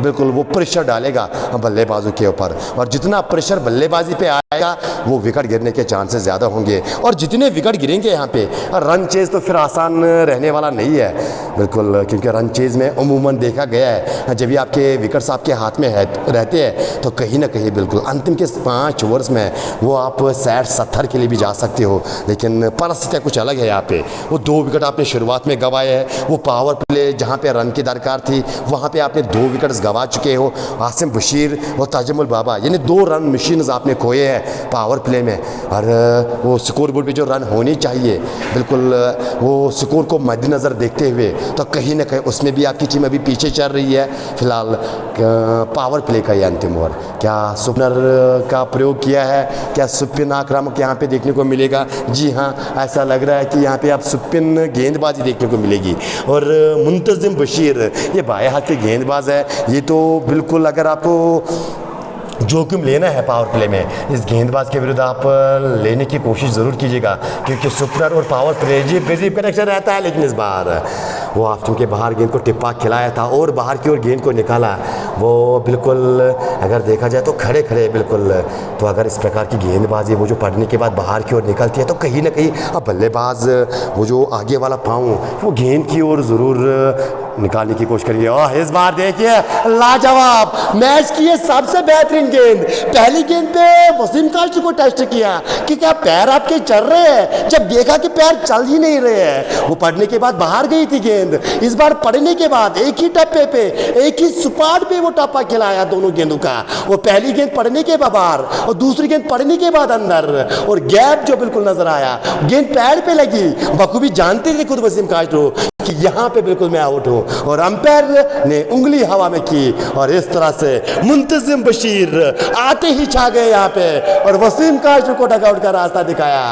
बिल्कुल वो प्रेशर डालेगा बल्लेबाजों के ऊपर, और जितना प्रेशर बल्लेबाजी पे आएगा वो विकेट गिरने के चांसेस ज़्यादा होंगे, और जितने विकेट गिरेंगे यहाँ पे रन चेज़ तो फिर आसान रहने वाला नहीं है बिल्कुल, क्योंकि रन चेज़ में अमूमन देखा गया है जब भी आपके विकेट्स आपके हाथ में रहते हैं तो कहीं ना कहीं बिल्कुल अंतिम के 5 ओवर्स में वो आप 60-70 के लिए भी जा सकते हो, लेकिन परिस्थितियाँ कुछ अलग है। यहाँ पे वो 2 विकेट आपने शुरुआत में गंवाए हैं, वो पावर प्ले जहाँ पे रन की दरकार थी वहाँ पे आपने 2 विकेट्स गंवा चुके हो। आसिम बशीर और ताजमुल बाबा यानी 2 रन मशीन्स आपने खोए हैं पावर प्ले में, और वो स्कोर बोर्ड पे जो रन होनी चाहिए बिल्कुल वो स्कोर को मद्देनज़र देखते हुए तो कहीं ना कहीं उसमें भी आपकी टीम अभी पीछे चल रही है। फिलहाल पावर प्ले का ये अंतिम ओवर, क्या सुपनर का प्रयोग किया है, क्या सुपिन आक्रामक यहाँ पे देखने को मिलेगा? जी हाँ, ऐसा लग रहा है कि यहाँ पे आप सुपिन गेंदबाजी देखने को मिलेगी। और मुंतज़िम बशीर ये बाएं हाथ के गेंदबाज है, ये तो बिल्कुल अगर आपको जोखिम लेना है पावर प्ले में इस गेंदबाज के विरुद्ध आप लेने की कोशिश ज़रूर कीजिएगा, क्योंकि सुपनर और पावर प्ले जी बिजी कनेक्शन रहता है। लेकिन इस बार वो ऑफ स्टंप के बाहर गेंद को टिप्पा खिलाया था और बाहर की ओर गेंद को निकाला। वो बिल्कुल अगर देखा जाए तो खड़े खड़े बिल्कुल, तो अगर इस प्रकार की गेंदबाजी वो जो पड़ने के बाद बाहर की ओर निकलती है तो कहीं ना कहीं अब बल्लेबाज वो जो आगे वाला पाँव वो गेंद की ओर ज़रूर निकालने की कोशिश करिए। और इस बार देखिए लाजवाब मैच की ये सबसे बेहतरीन गेंद। पहली गेंद पे वसीम काशी को टेस्ट किया कि क्या पैर आपके चल रहे हैं, जब देखा कि पैर चल ही नहीं रहे हैं वो पड़ने के बाद बाहर गई थी गेंद। इस बार पड़ने के बाद एक ही टप्पे पे एक ही सुपाट पे वो टप्पा खिलाया दोनों गेंदों का। वो पहली गेंद पड़ने के बाद बाहर और दूसरी गेंद पड़ने के बाद अंदर, और गैप जो बिल्कुल नजर आया, गेंद पैर पे लगी। बखूबी जानते थे खुद वसीम काशी कि यहाँ पे बिल्कुल मैं आउट हूँ, और अंपायर ने उंगली हवा में की और इस तरह से मुंतजिम बशीर आते ही छा गए यहाँ पे और वसीम काशी को डगआउट का रास्ता दिखाया।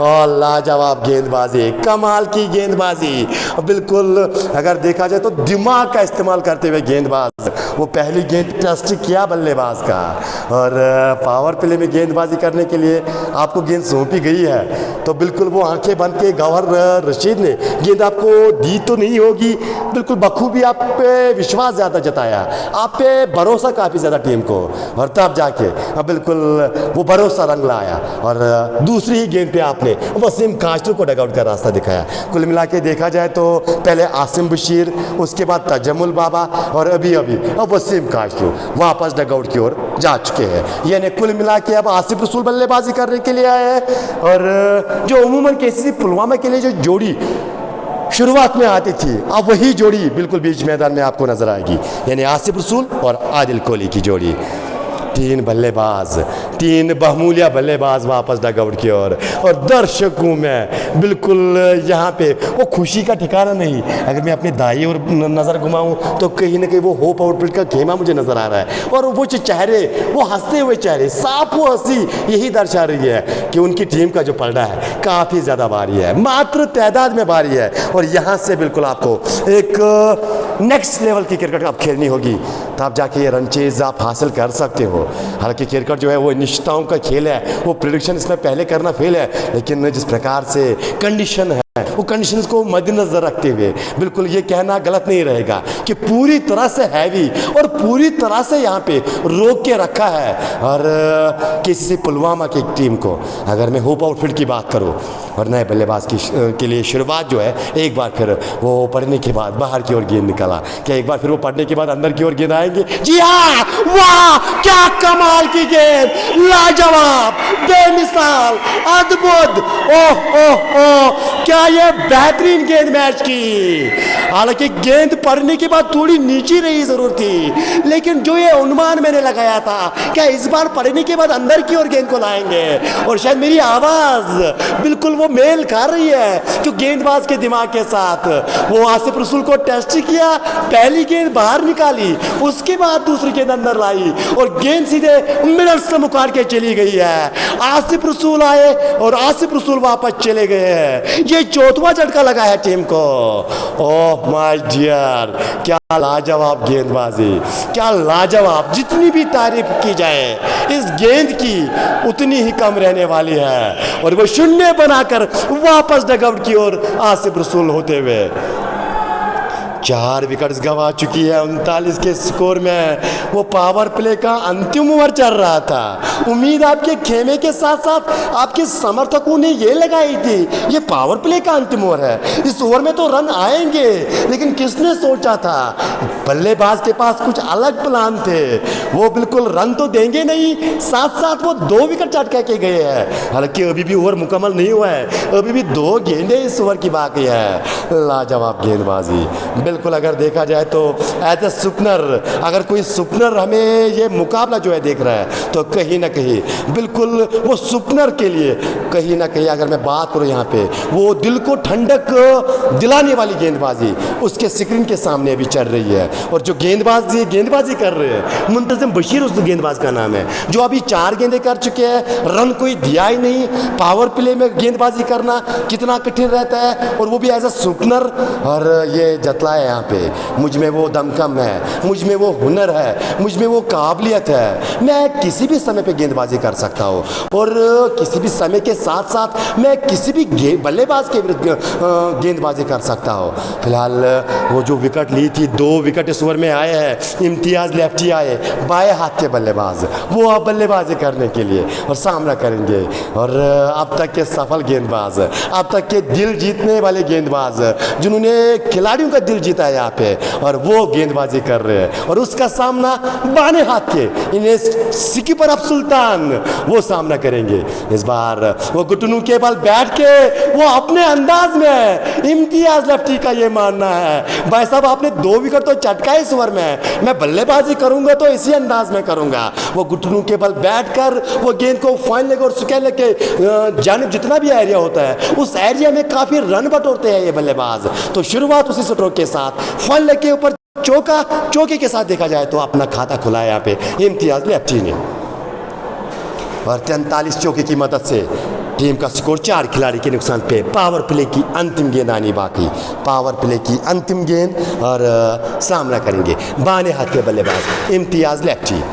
और लाजवाब गेंदबाजी, कमाल की गेंदबाजी, बिल्कुल अगर देखा जाए तो दिमाग का इस्तेमाल करते हुए गेंदबाज वो पहली गेंद टेस्ट किया बल्लेबाज का, और पावर प्ले में गेंदबाजी करने के लिए आपको गेंद सौंपी गई है तो बिल्कुल वो आंखें बंद के गौहर रशीद ने गेंद आपको दी तो नहीं होगी, बिल्कुल बखूबी आप पे विश्वास ज़्यादा जताया, आप पे भरोसा काफ़ी ज़्यादा टीम को, और तब जाके अब बिल्कुल वो भरोसा रंग लाया और दूसरी ही गेंद पे आपने वसीम काशी को डगआउट का रास्ता दिखाया। कुल मिला के देखा जाए तो पहले आसिम बशीर, उसके बाद तजम्मुल बाबा और अभी अभी अब वसीम काशी वापस डगआउट की ओर जा चुके हैं। यानी कुल मिला के अब आसिफ रसूल बल्लेबाजी करने के लिए आए हैं, और जो अमूमन केसीसी पुलवामा के लिए जो जोड़ी शुरुआत में आती थी अब वही जोड़ी बिल्कुल बीच मैदान में आपको नजर आएगी, यानी आसिफ रसूल और आदिल कोहली की जोड़ी। तीन बल्लेबाज, तीन बहमूलिया बल्लेबाज वापस डगआउट की ओर, और दर्शकों में बिल्कुल यहाँ पे वो खुशी का ठिकाना नहीं। अगर मैं अपने दाई और नज़र घुमाऊँ तो कहीं ना कहीं वो होप आउटफिट का खेमा मुझे नज़र आ रहा है, और वो जो चेहरे, वो हंसते हुए चेहरे, साफ वो हंसी यही दर्शा रही है कि उनकी टीम का जो पलड़ा है काफ़ी ज़्यादा भारी है, मात्र तादाद में भारी है, और यहाँ से बिल्कुल आपको एक नेक्स्ट लेवल की क्रिकेट आप खेलनी होगी तब जाके ये रन चेज आप हासिल कर सकते हो। हालांकि क्रिकेट जो है वो निश्चितताओं का खेल है, वो प्रेडिक्शन इसमें पहले करना फेल है, लेकिन जिस प्रकार से कंडीशन है वो कंडीशंस को मद्देनजर रखते हुए बिल्कुल ये कहना गलत नहीं रहेगा कि पूरी तरह से हैवी और पूरी तरह से यहाँ पे रोक के रखा है। और किसी पुलवामा की टीम को अगर मैं होप आउटफिट की बात करूँ और नए बल्लेबाज के लिए शुरुआत जो है, एक बार फिर वो पढ़ने के बाद बाहर की ओर गेंद निकाला, क्या एक बार फिर वो पढ़ने के बाद अंदर की ओर गेंद आएंगे? जी हाँ, वाह क्या कमाल की गेंद, लाजवाब, बेमिसाल, अद्भुत, ओह ओह ओह क्या ये बेहतरीन गेंद मैच की। हालांकि गेंद पड़ने के बाद थोड़ी नीचे रही जरूर थी, लेकिन जो ये अनुमान मैंने लगाया था क्या इस बार पड़ने के बाद अंदर की ओर गेंद को लाएंगे, और शायद मेरी आवाज बिल्कुल वो मेल खा रही है जो गेंदबाज के दिमाग के साथ। वो आसिफ रसूल को टेस्ट किया, पहली गेंद बाहर निकाली, उसके बाद दूसरी गेंद अंदर लाई और गेंद सीधे मिडल से मुकार के चली गई है। आसिफ रसूल आए और आसिफ रसूल वापस चले गए हैं। ये चौथा झटका लगा है टीम को। ओह माय डियर, क्या लाजवाब गेंदबाजी, क्या लाजवाब, जितनी भी तारीफ की जाए इस गेंद की उतनी ही कम रहने वाली है। और वो शून्य बनाकर वापस डगआउट की ओर आसिफ रसूल होते हुए 4 विकेट्स गंवा चुकी है 39 के स्कोर में। वो पावर प्ले का अंतिम ओवर चल रहा था। उम्मीद आपके खेमे के साथ साथ आपके समर्थकों ने ये लगाई थी ये पावर प्ले का अंतिम ओवर है, इस ओवर में तो रन आएंगे, लेकिन किसने सोचा था बल्लेबाज के पास कुछ अलग प्लान थे। वो बिल्कुल रन तो देंगे नहीं, साथ साथ वो 2 विकेट चटका के गए हैं। हालांकि अभी भी ओवर मुकम्मल नहीं हुआ है, अभी भी 2 गेंदें इस ओवर की बाकी है। लाजवाब गेंदबाजी, बिल्कुल अगर देखा जाए तो एज ए सुपनर, अगर कोई सुपनर हमें ये मुकाबला जो है देख रहा है तो कहीं ना कहीं बिल्कुल वो सुपनर के लिए कहीं ना कहीं अगर मैं बात करूँ यहाँ पे वो दिल को ठंडक दिलाने वाली गेंदबाजी उसके स्क्रीन के सामने अभी चल रही है। और जो गेंदबाजी कर रहे हैं मुंतजिम बशीर उस गेंदबाज का नाम है, जो अभी 4 गेंदें कर चुके हैं, रन कोई दिया ही नहीं। पावर प्ले में गेंदबाजी करना कितना कठिन रहता है, और वो भी एज ए सुपनर। और ये जतलाया है यहाँ पे, मुझ में वो दमखम है, मुझ में वो हुनर है, मुझ में वो काबिलियत है। मैं किसी भी समय पे गेंदबाजी कर सकता हूँ और किसी भी समय के साथ साथ मैं किसी भी बल्लेबाज के विरुद्ध गेंदबाजी कर सकता हूँ। फिलहाल वो जो विकेट ली थी, 2 विकेट इस ओवर में आए हैं। इम्तियाज़ लेफ्टी आए, बाएं हाथ के बल्लेबाज, वो अब बल्लेबाजी करने के लिए और सामना करेंगे। और अब तक के सफल गेंदबाज, अब तक के दिल जीतने वाले गेंदबाज, जिन्होंने खिलाड़ियों का दिल जीता है यहाँ पे, और वो गेंदबाजी कर रहे हैं। और उसका सामना बाएं हाथ के इन्हें स्कीपर ऑफ सुल्तान वो सामना करेंगे। इस बार वो घुटनों के बल बैठ के वो अपने अंदाज में, इम्तियाज लेफ्टी का ये मानना है, भाई साहब आपने 2 विकेट तो चटका इस ओवर में, मैं बल्लेबाजी करूंगा तो इसी अंदाज में करूंगा। वो घुटनों के बल बैठकर वो गेंद को फाइन लेके और सुकैन लेके जानिब जितना भी एरिया होता है उस एरिया में काफी रन बटोरते हैं ये बल्लेबाज। तो शुरुआत उसी स्ट्रोक के साथ फाइन लेके ऊपर चौके के साथ देखा जाए तो अपना खाता खुला है यहाँ पे इम्तियाज लेफ्टी ने। और 43 चौके की मदद से टीम का स्कोर 4 खिलाड़ी के नुकसान पे। पावर प्ले की अंतिम गेंद आनी बाकी, पावर प्ले की अंतिम गेंद, और सामना करेंगे बाएं हाथ के बल्लेबाज इम्तियाज लेफ्टी।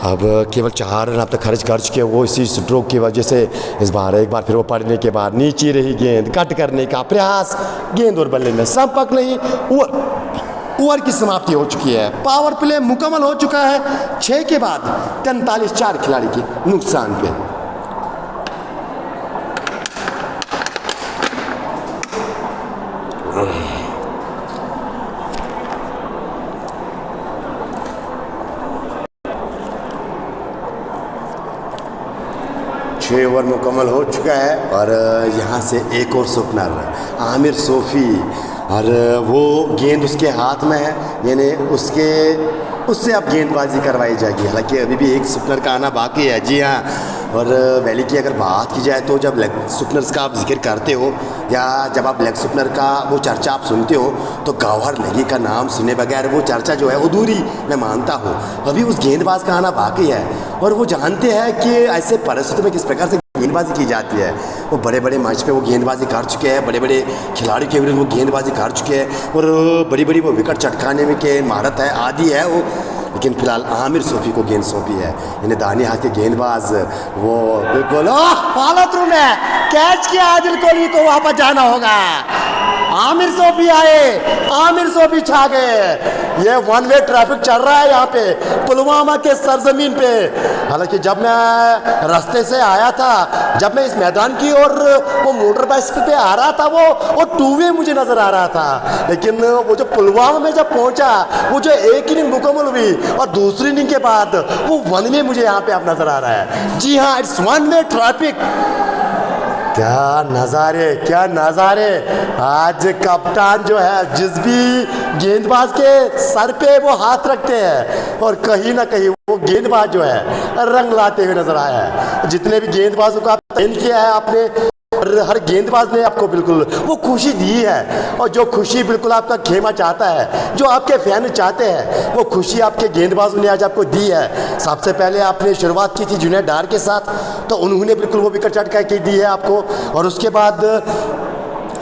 अब केवल 4 रन अब तक खर्च कर चुके हैं वो इसी स्ट्रोक की वजह से। इस बार एक बार फिर वो पड़ने के बाद नीचे रही गेंद, कट करने का प्रयास, गेंद और बल्ले में संपर्क नहीं, ओवर की समाप्ति हो चुकी है। पावर प्ले मुकम्मल हो चुका है 6 के बाद 43 4 खिलाड़ी के नुकसान पे। ओवर मुकम्मल हो चुका है और यहाँ से एक और सुपनर आमिर सोफ़ी, और वो गेंद उसके हाथ में है, यानी उससे अब गेंदबाजी करवाई जाएगी। हालांकि अभी भी एक सुपनर का आना बाकी है। जी हाँ, और वैली की अगर बात की जाए तो जब लेग सुपनर्स का आप जिक्र करते हो या जब आप लेग सुपनर का वो चर्चा आप सुनते हो तो गौहर लगी का नाम सुने बगैर वो चर्चा जो है अधूरी मैं मानता हूँ। अभी उस गेंदबाज का आना बाकी है और वो जानते हैं कि ऐसे परिस्थितियों में किस प्रकार से गेंदबाजी की जाती है। वो बड़े बड़े मैच पे वो गेंदबाजी कर चुके हैं, बड़े बड़े खिलाड़ी के विरुद्ध वो गेंदबाजी कर चुके हैं और बड़ी बड़ी वो विकेट चटकाने में के महारत है, आदि है वो। लेकिन फिलहाल आमिर सोफ़ी को गेंद सौंपी है, इन्हें दाहिने हाथ के गेंदबाज वो बिल्कुल फॉलो थ्रू में कैच किया आदिल कोहली को वापस जाना होगा। आमिर सोफ़ी आए, आमिर सोफ़ी छा गए। ये 1 वे ट्रैफिक चल रहा है यहाँ पे पुलवामा के सरजमीन पे। हालांकि जब मैं रास्ते से आया था, जब मैं इस मैदान की और वो मोटर बाइसिकल पे आ रहा था वो 2 वे मुझे नज़र आ रहा था। लेकिन वो जो पुलवामा में जब पहुंचा, वो जो एक इनिंग मुकम्मल हुई और दूसरी इनिंग के बाद वो 1 वे मुझे यहाँ पे अब नज़र आ रहा है। जी हाँ, इट्स 1 वे ट्रैफिक। क्या नज़ारे, क्या नज़ारे। आज कप्तान जो है जिस भी गेंदबाज के सर पे वो हाथ रखते हैं और कहीं ना कहीं वो गेंदबाज जो है रंग लाते हुए नजर आया है। जितने भी गेंदबाजों का चयन किया है आपने, और हर गेंदबाज ने आपको बिल्कुल वो खुशी दी है, और जो खुशी बिल्कुल आपका खेमा चाहता है, जो आपके फैन चाहते हैं, वो खुशी आपके गेंदबाजों ने आज आपको दी है। सबसे पहले आपने शुरुआत की थी जुनैद डार के साथ, तो उन्होंने बिल्कुल वो विकेट चटका के दी है आपको, और उसके बाद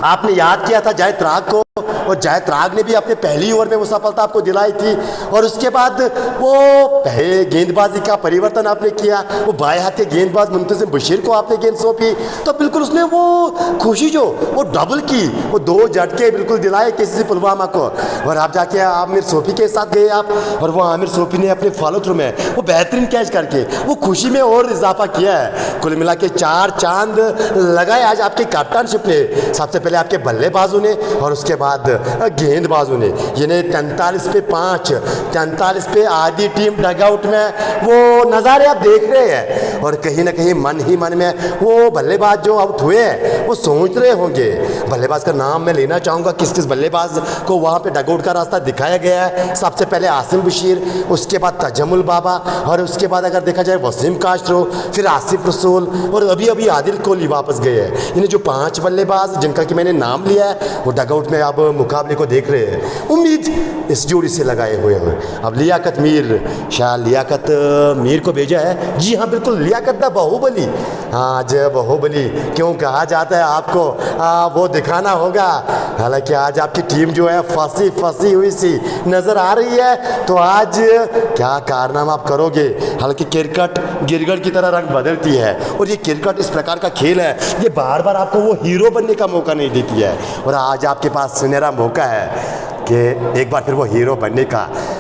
आपने याद किया था जायद राग को, और जायद राग ने भी अपने पहली ओवर में वो सफलता आपको दिलाई थी। और उसके बाद वो पहले गेंदबाजी का परिवर्तन आपने किया, वो बाएं हाथ के गेंदबाज मुंतज़िम बशीर को आपने गेंद सौंपी, तो बिल्कुल उसने वो खुशी जो वो डबल की, वो 2 झटके बिल्कुल दिलाए किसी पुलवामा को। और आप जाके आमिर सोफ़ी के साथ गए आप, और वो आमिर सोफ़ी ने अपने फॉलो थ्रू में वो बेहतरीन कैच करके वो खुशी में और इजाफा किया है। कुल मिला के 4 चांद लगाए आज आपके कैप्टनशिप ने। सबसे पहले आपके बल्लेबाजों ने और उसके बाद गेंदबाजों ने। यानी 43 पे 5, 43 पे आधी टीम डगआउट में वो नज़ारे आप देख रहे हैं, और कहीं ना कहीं मन ही मन में वो बल्लेबाज जो आउट हुए हैं वो सोच रहे होंगे। बल्लेबाज का नाम मैं लेना चाहूँगा, किस किस बल्लेबाज को वहाँ पे डगआउट का रास्ता दिखाया गया है। सबसे पहले आसिम बशीर, उसके बाद तजम्मुल बाबा, और उसके बाद अगर देखा जाए वसीम कास्ट्रो, फिर आसिफ रसूल, और अभी अभी आदिल कोहली वापस गए हैं। यानी जो 5 बल्लेबाज जिनका कि मैंने नाम लिया है वो डगआउट में अब मुकाबले को देख रहे हैं, उम्मीद इस जोड़ी से लगाए हुए हैं। अब लियाकत मीर, शायद लियाकत मीर को भेजा है। जी हाँ बिल्कुल, लियाकत द बाहुबली। आज बाहुबली क्यों कहा जाता है आपको, वो दिखाना होगा। हालांकि आज आपकी टीम जो है फंसी हुई सी नज़र आ रही है, तो आज क्या कारनामा आप करोगे। हालांकि क्रिकेट गिरगट की तरह रंग बदलती है, और ये क्रिकेट इस प्रकार का खेल है, ये बार बार आपको वो हीरो बनने का मौका नहीं देती है, और आज आपके पास सुनहरा मौका है कि एक बार फिर वो हीरो बनने का।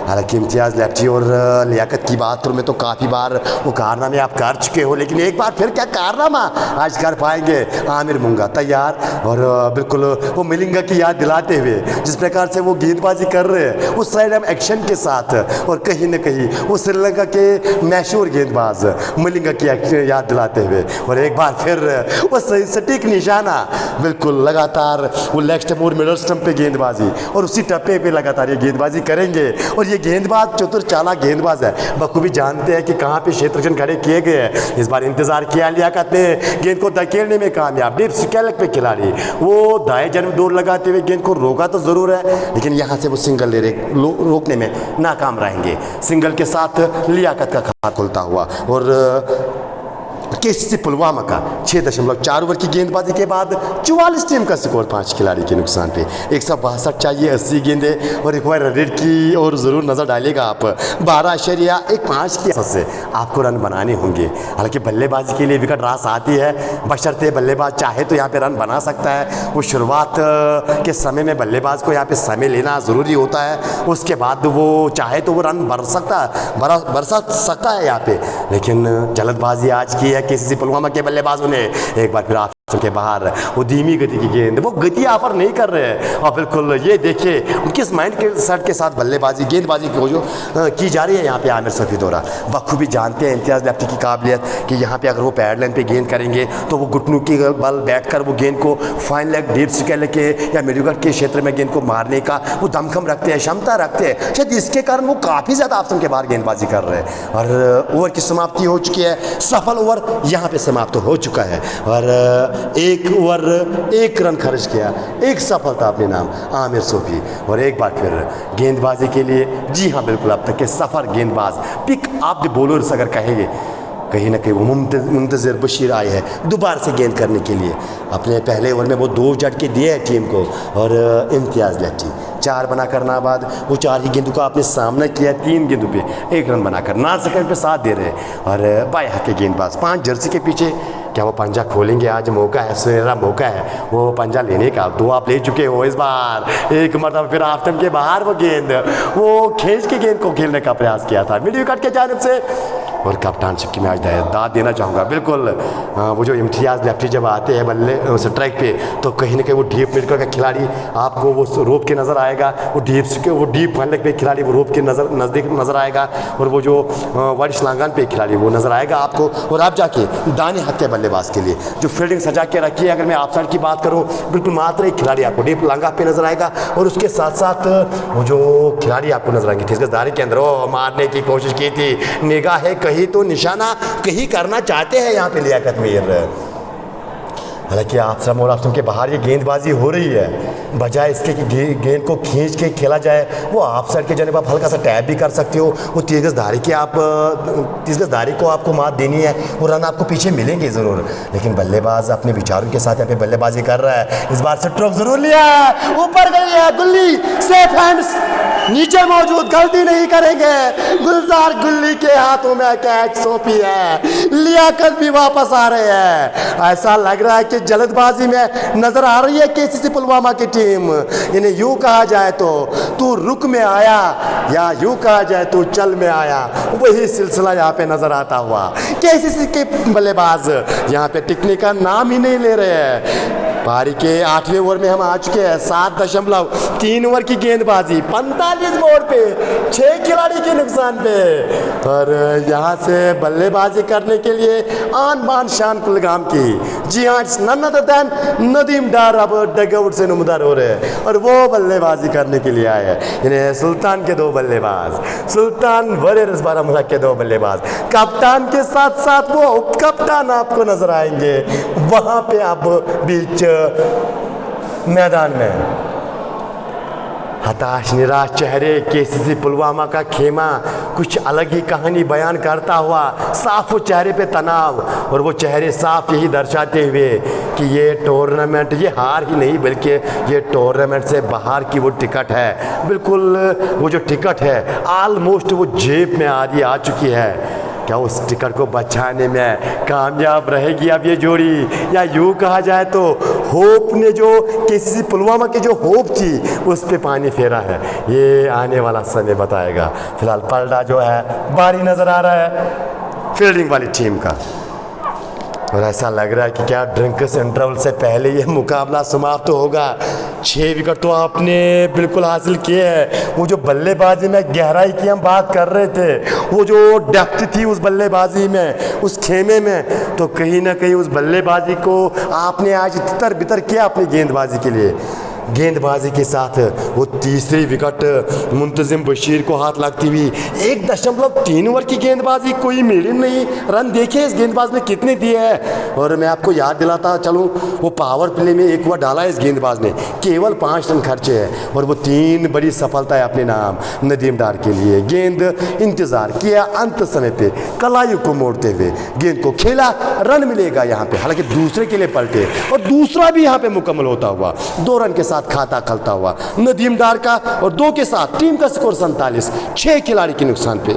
हालांकि इम्तियाज़ लेप्टी और लियाकत की बात करूँ मैं तो काफ़ी बार वो कारनामे आप कर चुके हो, लेकिन एक बार फिर क्या कारनामा आज कर पाएंगे। आमिर मुंगा तैयार, और बिल्कुल वो मिलिंगा की याद दिलाते हुए जिस प्रकार से वो गेंदबाजी कर रहे हैं उस साइड हम एक्शन के साथ, और कहीं न कहीं वो श्रीलंका के मशहूर गेंदबाज मिलिंगा की याद दिलाते हुए, और एक बार फिर वो सटीक निशाना, बिल्कुल लगातार वो लेग स्टंप और मिडल स्टंप पे गेंदबाजी, और उसी टप्पे पे लगातार ये गेंदबाजी करेंगे। और ये गेंदबाज चतुर चालाक गेंदबाज है, बखूबी जानते हैं कि कहाँ पे क्षेत्ररक्षण खड़े किए गए हैं। इस बार इंतजार किया लियाकत ने, गेंद को धकेलने में कामयाब। डीप स्कैलक पे खिलाड़ी वो दाएं जन्म दौड़ लगाते हुए गेंद को रोका तो जरूर है, लेकिन यहाँ से वो सिंगल रोकने में नाकाम रहेंगे। सिंगल के साथ लियाकत का खाता खुलता हुआ, और केसीसी पुलवामा का 6.4 ओवर की गेंदबाजी के बाद 44 टीम का स्कोर 5 खिलाड़ी के नुकसान पे। 162 चाहिए, 80 गेंदें, और एक बार रेड की और ज़रूर नज़र डालेगा आप। 12.15 की से आपको रन बनाने होंगे। हालांकि बल्लेबाजी के लिए विकेट रास आती है, बशर्ते बल्लेबाज चाहे तो यहाँ पे रन बना सकता है। वो शुरुआत के समय में बल्लेबाज को यहाँ पे समय लेना ज़रूरी होता है, उसके बाद वो चाहे तो वो रन बरसा सकता है यहाँ पे। लेकिन जल्दबाजी आज की है केसीसी पुलवामा के बल्लेबाजों ने। एक बार फिर आप के बाहर वो धीमी गति की गेंद, वो गति ऑफर नहीं कर रहे हैं, और बिल्कुल ये देखिए किस माइंड के सेट के साथ बल्लेबाजी गेंदबाजी की जा रही है यहाँ पे आमिर सफ़ी दोरा। बखूबी जानते हैं इम्तियाज़ लेप्टी की काबिलियत कि यहाँ पे अगर वो पैड लाइन पे गेंद करेंगे तो वो घुटनों की बल बैठकर वो गेंद को फाइन लेग डीप स्केल के या मिडविकेट के क्षेत्र में गेंद को मारने का वो दमखम रखते हैं, क्षमता रखते हैं। शायद इसके कारण वो काफ़ी ज़्यादा ऑप्शन के बाहर गेंदबाजी कर रहे हैं, और ओवर की समाप्ति हो चुकी है। सफल ओवर यहाँ पे समाप्त हो चुका है, और 1 ओवर 1 रन खर्च किया, 1 सफलता अपने नाम आमिर सूफी। और एक बार फिर गेंदबाजी के लिए, जी हाँ बिल्कुल, अब तक के सफ़र गेंदबाज पिक ऑफ द बॉलर्स अगर कहेंगे, कहीं ना कहीं वो मुंतज़िर बशीर आए हैं दोबारा से गेंद करने के लिए। अपने पहले ओवर में वो 2 झटके दिए हैं टीम को, और इम्तियाज़ लेप्टी 4 बनाकर नाबाद वो 4 ही गेंदों का आपने सामना किया, 3 गेंदों पे 1 रन बनाकर 9 सेकंड पे साथ दे रहे हैं। और बाएं हाथ के गेंदबाज 5 जर्सी के पीछे, क्या वो पंजा खोलेंगे। आज मौका है, सुनहरा मौका है वो पंजा लेने का। 2 आप ले चुके हो, इस बार एक मरतबा फिर आफ्टम के बाहर वो गेंद, वो खींच के गेंद को खेलने का प्रयास किया था मिड विकेट के जानिब से। और कप्तानशिप की मैं आज दाद देना चाहूँगा, बिल्कुल वो जो इम्तियाज़ लेप्टी जब आते हैं बल्ले स्ट्राइक पे, तो कहीं ना कहीं वो डीप मिड का खिलाड़ी आपको वो रोप के नज़र आएगा, वो डीप फंडक पे खिलाड़ी वो रोप के नज़दीक नज़र आएगा, और वो जो वाइड श्लांगन पे खिलाड़ी वो नज़र आएगा आपको। और आप जाके दाने हाथ के बल्लेबाज के लिए जो फील्डिंग सजा के रखी है, अगर मैं आप साइड की बात करूँ, बिल्कुल मात्र एक खिलाड़ी आपको डीप लांगा पे नज़र आएगा, और उसके साथ साथ वो जो खिलाड़ी आपको नज़र आएंगे तिरगजदारी के अंदर वो मारने की कोशिश की थी, निगाह कहीं तो निशाना कहीं करना चाहते हैं यहाँ पे लियाकत मीर। हालांकि आफसम और आफसम के बाहर ये गेंदबाजी हो रही है, बजाय इसके कि गेंद को खींच के खेला जाए, वो आप साइड के जाने आप हल्का सा टैप भी कर सकते हो। वो तिरगजदारी को आपको मात देनी है, वो रन आपको पीछे मिलेंगे ज़रूर, लेकिन बल्लेबाज अपने विचारों के साथ यहाँ पे बल्लेबाजी कर रहा है। इस बार स्ट्रोक जरूर लिया, ऊपर गई है गुल्ली, सेफ हैंड्स नीचे मौजूद, गलती नहीं करेंगे। गुलजार गुल्ली के हाथों में कैच सौंपी है, लियाकत भी वापस आ रहे हैं। ऐसा लग रहा है कि जल्दबाजी में नजर आ रही है केसीसी पुलवामा की टीम। इन्हें यूं कहा जाए तो तू रुक में आया, या यूं कहा जाए तू चल में आया, वही सिलसिला यहाँ पे नजर आता हुआ। केसीसी के बल्लेबाज यहाँ पे टिकने का नाम ही नहीं ले रहे हैं। पारी के 8वें ओवर में हम आ चुके हैं। 7.3 ओवर की गेंदबाजी, 45 बोर्ड पे, 6 खिलाड़ी के नुकसान पे, और यहाँ से बल्लेबाजी करने के लिए आन बान शान कुलगाम की, जी हाँ, नन अदर देन नदीम डार अब डगआउट से नुमदार हो रहे हैं, और वो बल्लेबाजी करने के लिए आए हैं। इन्हें सुल्तान के 2 बल्लेबाज, सुल्तान वरेरस बारामूला के 2 बल्लेबाज, कप्तान के साथ साथ वो उप कप्तान आपको नजर आएंगे वहाँ पे अब बीच मैदान में। हताश निराश चेहरे, केसीसी पुलवामा का खेमा कुछ अलग ही कहानी बयान करता हुआ, साफ वो चेहरे पे तनाव और वो चेहरे साफ यही दर्शाते हुए कि ये टूर्नामेंट, ये हार ही नहीं बल्कि ये टूर्नामेंट से बाहर की वो टिकट है। बिल्कुल वो जो टिकट है ऑलमोस्ट वो जेब में आधी आ चुकी है। क्या उस टिकट को बचाने में कामयाब रहेगी अब ये जोड़ी, या यूँ कहा जाए तो होप ने जो केसीसी पुलवामा की जो होप थी उस पे पानी फेरा है, ये आने वाला समय बताएगा। फिलहाल पलड़ा जो है भारी नज़र आ रहा है फील्डिंग वाली टीम का, और ऐसा लग रहा है कि क्या ड्रिंक्स इंटरवल से पहले ये मुकाबला समाप्त तो होगा। 6 विकेट तो आपने बिल्कुल हासिल किए हैं। वो जो बल्लेबाजी में गहराई की हम बात कर रहे थे, वो जो डेप्थ थी उस बल्लेबाजी में, उस खेमे में, तो कहीं ना कहीं उस बल्लेबाजी को आपने आज तितर बितर किया अपनी गेंदबाजी के लिए। गेंदबाजी के साथ वो तीसरी विकेट मुंतजिम बशीर को हाथ लगती हुई 1.3 ओवर की गेंदबाजी, कोई मीडियम नहीं। रन देखिए इस गेंदबाज ने कितने दिए हैं, और मैं आपको याद दिलाता चलूँ वो पावर प्ले में 1 ओवर डाला है इस गेंदबाज ने, केवल 5 रन खर्चे हैं, और वो 3 बड़ी सफलता है अपने नाम नदीम डार के लिए। गेंद इंतज़ार किया अंत समय पे, कलायु को मोड़ते हुए गेंद को खेला, रन मिलेगा यहाँ पे, हालांकि दूसरे के लिए पलटे और दूसरा भी यहाँ पे मुकम्मल होता हुआ 2 रन के साथ खाता खलता हुआ नदीम डार का, और 2 के साथ टीम का स्कोर 47, 6 खिलाड़ी के नुकसान पे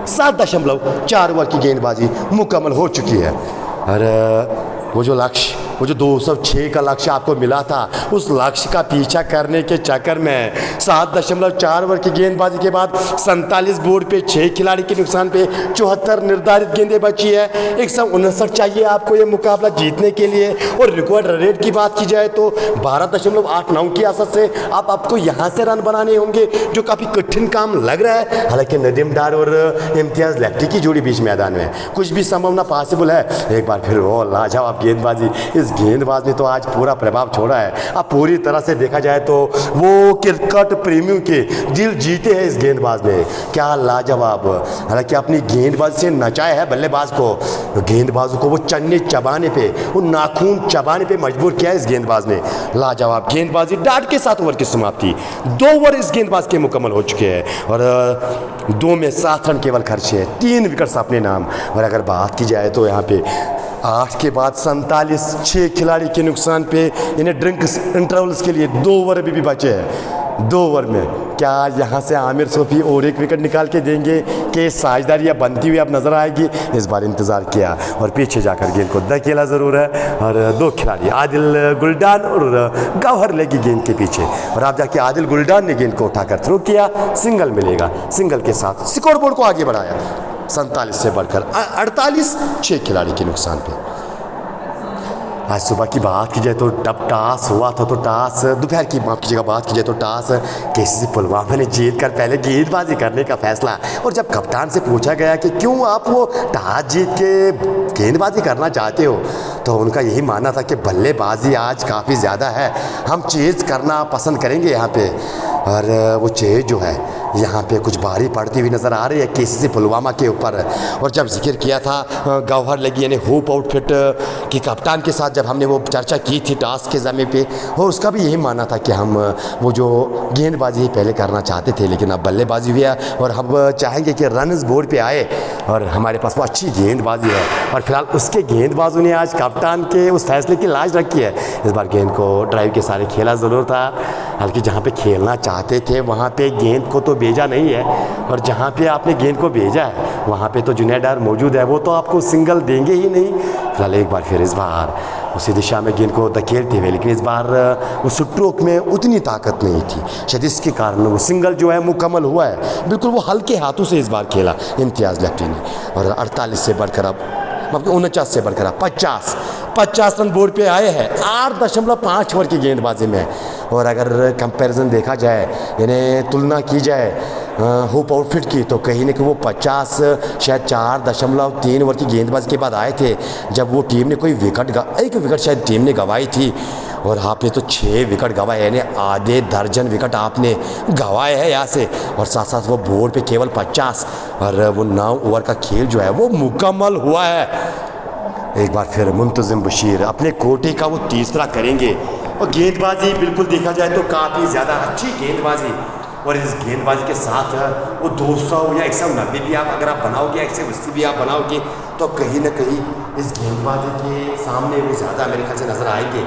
7.4 ओवर की गेंदबाजी मुकम्मल हो चुकी है। और वो जो लक्ष्य, वो जो 206 का लक्ष्य आपको मिला था, उस लक्ष्य का पीछा करने के चक्कर में 7.4 ओवर की गेंदबाजी के बाद 47 बोर्ड पे 6 खिलाड़ी के नुकसान पे 74 निर्धारित गेंदें बची है। 159 चाहिए आपको ये मुकाबला जीतने के लिए, और रिकॉर्ड रेट की बात की जाए तो 12.89 की औसत से आपको यहाँ से रन बनाने होंगे, जो काफ़ी कठिन काम लग रहा है। हालांकि नदीम डार और इम्तियाज़ लेफ्टी की जोड़ी बीच मैदान में, कुछ भी संभावना पॉसिबल है। एक बार फिर वो लाजवाब गेंदबाजी, इस गेंदबाज ने तो आज पूरा प्रभाव छोड़ा है। अब पूरी तरह से देखा जाए तो वो क्रिकेट प्रेमियों के दिल जीते हैं इस गेंदबाज ने, क्या लाजवाब। हालांकि अपनी गेंदबाजी से नचाया है बल्लेबाज को, गेंदबाजों को वो चन्ने चबाने पे, वो नाखून चबाने पे मजबूर किया है इस गेंदबाज ने। लाजवाब गेंदबाजी, डाट के 7 ओवर की समाप्ति, 2 ओवर इस गेंदबाज के मुकम्मल हो चुके हैं, और 2 में 7 रन केवल खर्चे हैं, 3 विकेट्स अपने नाम। और अगर बात की जाए तो यहाँ पे 8 के बाद 47, 6 खिलाड़ी के नुकसान पे, इन्हें ड्रिंक्स इंटरवल्स के लिए 2 ओवर अभी भी बचे हैं। 2 ओवर में क्या यहाँ से आमिर सोफी और 1 विकेट निकाल के देंगे कि साझेदारी या बनती हुई अब नज़र आएगी? इस बार इंतज़ार किया, और पीछे जाकर गेंद को धकेला ज़रूर है, और 2 खिलाड़ी आदिल गुलडान और गौहर लगी गेंद के पीछे, और आप जाके आदिल गुलडान ने गेंद को उठाकर थ्रो किया, सिंगल मिलेगा। सिंगल के साथ स्कोर बोर्ड को आगे बढ़ाया 47 से बढ़कर 48, 6 खिलाड़ी के नुकसान पे। आज सुबह की बात की जाए तो जब टॉस हुआ था, तो टॉस दोपहर की माफ कीजिएगा बात की जाए तो टॉस केसीसी पुलवामा ने जीत कर पहले गेंदबाजी करने का फैसला, और जब कप्तान से पूछा गया कि क्यों आप वो टॉस जीत के गेंदबाजी करना चाहते हो, तो उनका यही मानना था कि बल्लेबाजी आज काफ़ी ज़्यादा है, हम चेज़ करना पसंद करेंगे यहाँ पे। और वो चेज़ जो है यहाँ पे कुछ भारी पड़ती हुई नज़र आ रही है केसीसी पुलवामा के ऊपर। और जब जिक्र किया था गौहर लगी यानी होप आउटफिट की कप्तान के साथ, जब हमने वो चर्चा की थी टॉस के ज़मीन पे, और उसका भी यही मानना था कि हम वो जो गेंदबाजी पहले करना चाहते थे, लेकिन अब बल्लेबाजी हुई है, और हम चाहेंगे कि रन्स बोर्ड पे आए, और हमारे पास वो अच्छी गेंदबाजी है। और फिलहाल उसके गेंदबाजों ने आज कप्तान के उस फैसले की लाज रखी है। इस बार गेंद को ड्राइव के सारे खेला ज़रूर था, हालांकि जहाँ पे खेलना चाहते थे वहाँ पे गेंद को तो भेजा नहीं है, और जहाँ पे आपने गेंद को भेजा है वहाँ पे तो जुनैद डार मौजूद है, वो तो आपको सिंगल देंगे ही नहीं। फिलहाल एक बार फिर इस बार उसी दिशा में गेंद को धकेलते हुए, लेकिन इस बार उस स्ट्रोक में उतनी ताकत नहीं थी, शायद इसके कारण वो सिंगल जो है मुकम्मल हुआ है। बिल्कुल वो हल्के हाथों से इस बार खेला इम्तियाज़ लेफ्टी ने, और 48 से बढ़कर अब 49 से बढ़कर अब 50 रन बोर्ड पे आए हैं 8.5 ओवर की गेंदबाजी में। और अगर कंपैरिजन देखा जाए, यानी तुलना की जाए होप आउटफिट की, तो कहीं ना कहीं वो 50 शायद 4.3 ओवर की गेंदबाजी के बाद आए थे, जब वो टीम ने कोई एक विकेट शायद टीम ने गंवाई थी, और आपने तो 6 विकेट गंवाए, यानी आधे दर्जन विकेट आपने गंवाए हैं यहाँ से, और साथ साथ वो बोर्ड पे केवल 50, और वो 9 ओवर का खेल जो है वो मुकम्मल हुआ है। एक बार फिर मुंतज़िम बशीर अपने कोटे का वो तीसरा करेंगे। और गेंदबाजी बिल्कुल देखा जाए तो काफ़ी ज़्यादा अच्छी गेंदबाजी, और इस गेंदबाजी के साथ वो 200 या 190 भी अगर आप बनाओगे, 180 भी आप बनाओगे, तो कहीं ना कहीं इस गेंदबाजी के सामने वो ज़्यादा मेरे ख्याल से नज़र आएंगे।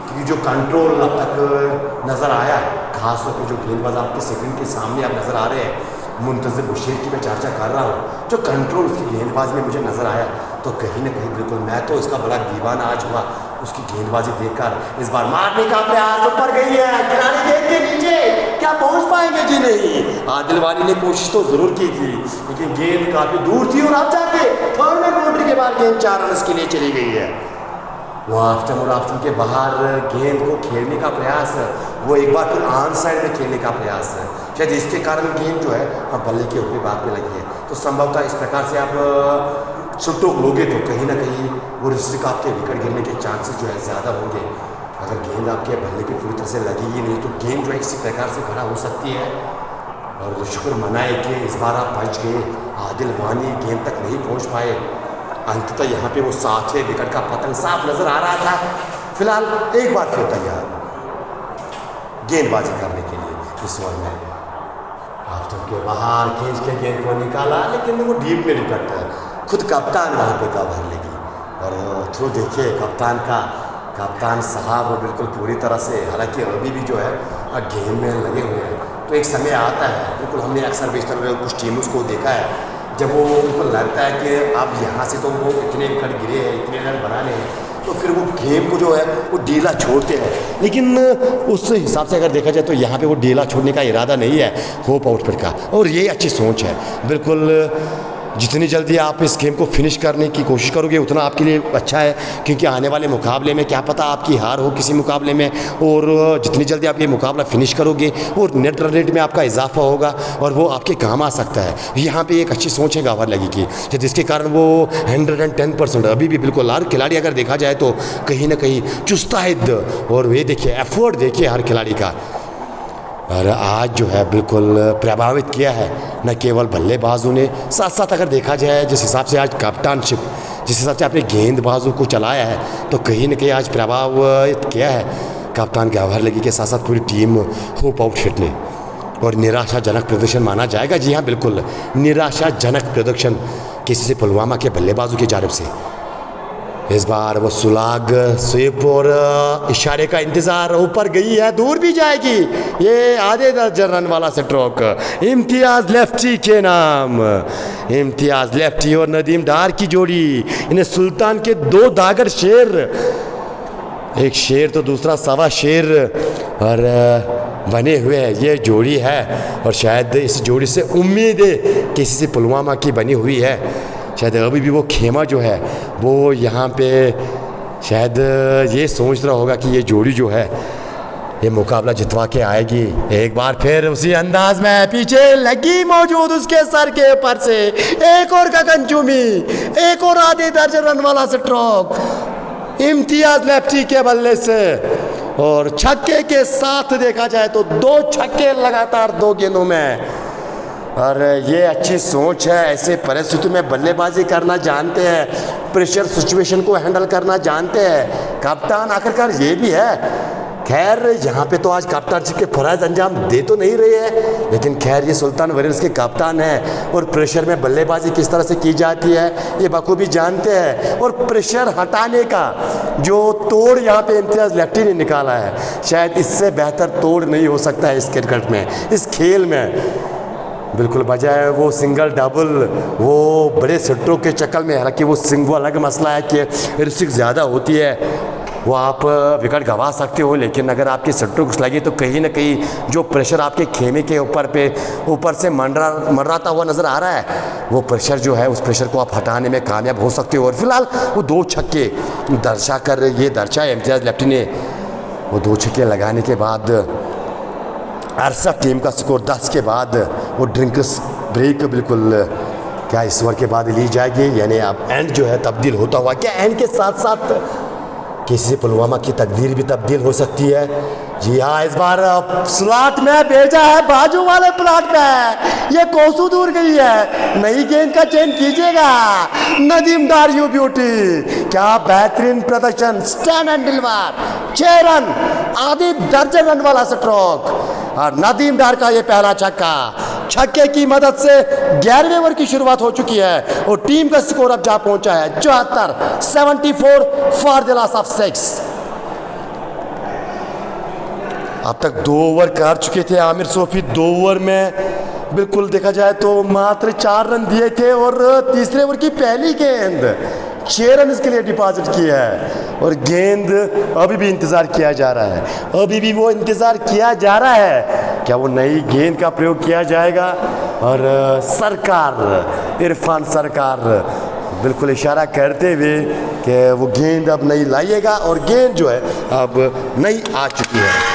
क्योंकि जो कंट्रोल अब तक नज़र आया, खासतौर पर जो गेंदबाज आपके स्क्रीन के सामने आप नज़र आ रहे हैं, मुंतज़िम बशीर की मैं चर्चा कर रहा हूँ, जो कंट्रोल उसकी गेंदबाजी में मुझे नज़र आया, तो कहीं ना कहीं बिल्कुल मैं तो इसका बड़ा दीवाना आज हुआ उसकी गेंदबाजी देखकर। इस बार मारने का प्रयास ऊपर गई है, खिलाड़ी गेंद के नीचे, क्या पहुंच पाएंगे जी? नहीं, आदिल वानी ने कोशिश तो जरूर की थी, लेकिन गेंद काफी दूर थी और अब जाके थर्ड में बाउंड्री के बाद गेंद 4 रन के लिए चली गई है। वो आफ्टम और आफ्टम के बाहर गेंद को खेलने का प्रयास, वो एक बार फिर ऑन साइड में खेलने का प्रयास है, शायद इसके कारण गेंद जो है बल्ले के ऊपरी भाग में लगी है। तो संभवतः इस प्रकार से आप सुट्टोक लोगे तो कहीं ना कहीं वो रिस्क आपके विकेट गिरने के चांसेस जो है ज़्यादा होंगे। अगर गेंद आपके बल्ले पे पूरी तरह से लगेगी नहीं तो गेंद जो है इसी प्रकार से खड़ा हो सकती है। और शुक्र मनाए कि इस बार आप बच गए, आदिल वानी गेंद तक नहीं पहुंच पाए। अंततः यहाँ पे वो 7वें विकेट का पतन साफ नजर आ रहा था। फिलहाल एक बार फिर तैयार गेंदबाजी करने के लिए इस ओवर में आफ्टर के बाहर खींच के गेंद को निकाला, लेकिन वो डीप में विकेट है। खुद कप्तान वहाँ पे कवर लेगी और थ्रू देखिए कप्तान साहब वो बिल्कुल पूरी तरह से, हालांकि अभी भी जो है गेम में लगे हुए हैं। तो एक समय आता है, बिल्कुल हमने अक्सर बेशतर कुछ टीमों को देखा है, जब वो उनको लगता है कि अब यहाँ से तो वो इतने विकेट गिरे हैं, इतने रन बनाने हैं, तो फिर वो गेम को जो है वो ढीला छोड़ते हैं। लेकिन उस हिसाब से अगर देखा जाए तो यहाँ पे वो ढीला छोड़ने का इरादा नहीं है होप आउटफिट का, और ये अच्छी सोच है। बिल्कुल जितनी जल्दी आप इस गेम को फिनिश करने की कोशिश करोगे उतना आपके लिए अच्छा है, क्योंकि आने वाले मुकाबले में क्या पता आपकी हार हो किसी मुकाबले में, और जितनी जल्दी आप ये मुकाबला फिनिश करोगे और नेट रन रेट में आपका इजाफा होगा और वो आपके काम आ सकता है। यहाँ पे एक अच्छी सोच है गावर लगी की, जिसके कारण वो 110% अभी भी बिल्कुल हर खिलाड़ी अगर देखा जाए तो कहीं ना कहीं चुस्ताहिद, और ये देखिए एफर्ट देखिए हर खिलाड़ी का, और आज जो है बिल्कुल प्रभावित किया है न केवल बल्लेबाजों ने, साथ साथ अगर देखा जाए जिस हिसाब से आज कप्तानशिप, जिस हिसाब से आपने गेंदबाजों को चलाया है, तो कहीं न कहीं आज प्रभावित किया है कप्तान गावर लगी के साथ साथ पूरी टीम होप आउटफिट ने। और निराशाजनक प्रदर्शन माना जाएगा, जी हाँ बिल्कुल निराशाजनक प्रदर्शन किसी से पुलवामा के बल्लेबाजों की जानिब से। इस बार वो सुलाग स्वीप और इशारे का इंतजार, ऊपर गई है, दूर भी जाएगी, ये आधे दर्जन रन वाला स्ट्रोक इम्तियाज लेफ्टी के नाम। इम्तियाज लेफ्टी और नदीम डार की जोड़ी, इन्हें सुल्तान के 2 दागर शेर, एक शेर तो दूसरा सवा शेर और बने हुए हैं, ये जोड़ी है। और शायद इस जोड़ी से उम्मीदें किसी से पुलवामा की बनी हुई है। शायद अभी भी वो खेमा जो है वो यहाँ पे शायद ये सोच रहा होगा कि ये जोड़ी जो है ये मुकाबला जितवा के आएगी। एक बार फिर उसी अंदाज में पीछे लगी मौजूद उसके सर के ऊपर से एक और गगनचुंबी, एक और आधे दर्जन रन वाला स्ट्रोक इम्तियाज लेफ्टी के बल्ले से, और छक्के के साथ देखा जाए तो 2 छक्के लगातार 2 गेंदों में। और ये अच्छी सोच है, ऐसे परिस्थिति में बल्लेबाजी करना जानते हैं, प्रेशर सिचुएशन को हैंडल करना जानते हैं कप्तान, आखिरकार ये भी है। खैर यहाँ पे तो आज कप्तानशिप के फराज अंजाम दे तो नहीं रहे हैं, लेकिन खैर ये सुल्तान वॉरियर्स के कप्तान हैं और प्रेशर में बल्लेबाजी किस तरह से की जाती है ये बखूबी जानते हैं। और प्रेशर हटाने का जो तोड़ यहाँ पे इम्तियाज लेफ्टी ने निकाला है, शायद इससे बेहतर तोड़ नहीं हो सकता है इस क्रिकेट में, इस खेल में। बिल्कुल बजाय वो सिंगल डबल, वो बड़े सेटरों के चक्कर में, हालांकि वो अलग मसला है कि रिस्क ज़्यादा होती है, वो आप विकेट गंवा सकते हो, लेकिन अगर आपकी सेटरों लगी तो कहीं ना कहीं जो प्रेशर आपके खेमे के ऊपर से मंडराता हुआ नज़र आ रहा है, वो प्रेशर जो है उस प्रेशर को आप हटाने में कामयाब हो सकते हो। और फिलहाल वो 2 छक्के दर्शाया इम्तियाज लेफ्टी ने, वो 2 छक्के लगाने के बाद 68 टीम का स्कोर 10 के बाद वो ड्रिंक्स ब्रेक बिल्कुल क्या इस ओवर के बाद ली जाएगी, यानी अब एंड जो है तब्दील होता हुआ, क्या एंड के साथ साथ किसी पुलवामा की तकदीर भी तब्दील हो सकती है। जी हाँ, इस बार स्लॉट में भेजा है, बाजू वाले प्लॉट में ये कोसू दूर गई है। नई गेंद का चयन कीजिएगा, नदीम डार यू ब्यूटी, क्या बेहतरीन प्रदर्शन, स्टैंड एंड डिलीवर, 6 रन, आधी दर्जन रन वाला स्ट्रोक और नदीम डार का ये पहला छक्का। छक्के की मदद से 11वें ओवर की शुरुआत हो चुकी है और टीम का स्कोर अब जा पहुंचा है 74 फॉर द लॉस ऑफ 6। अब तक 2 ओवर कर चुके थे आमिर सोफी। 2 ओवर में बिल्कुल देखा जाए तो मात्र 4 रन दिए थे और तीसरे ओवर की पहली गेंद 6 रन इसके लिए डिपॉजिट की है और गेंद अभी भी इंतज़ार किया जा रहा है, अभी भी वो इंतज़ार किया जा रहा है, क्या वो नई गेंद का प्रयोग किया जाएगा। और सरकार, इरफान सरकार बिल्कुल इशारा करते हुए कि वो गेंद अब नई लाइएगा और गेंद जो है अब नई आ चुकी है।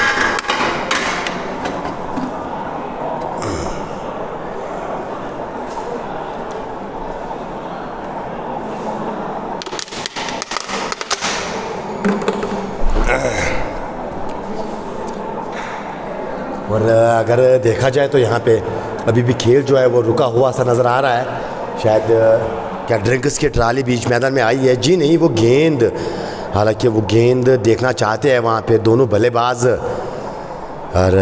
और अगर देखा जाए तो यहाँ पे अभी भी खेल जो है वो रुका हुआ सा नज़र आ रहा है। शायद क्या ड्रिंक्स की ट्राली बीच मैदान में आई है? जी नहीं, वो गेंद, हालांकि वो गेंद देखना चाहते हैं वहाँ पे दोनों बल्लेबाज और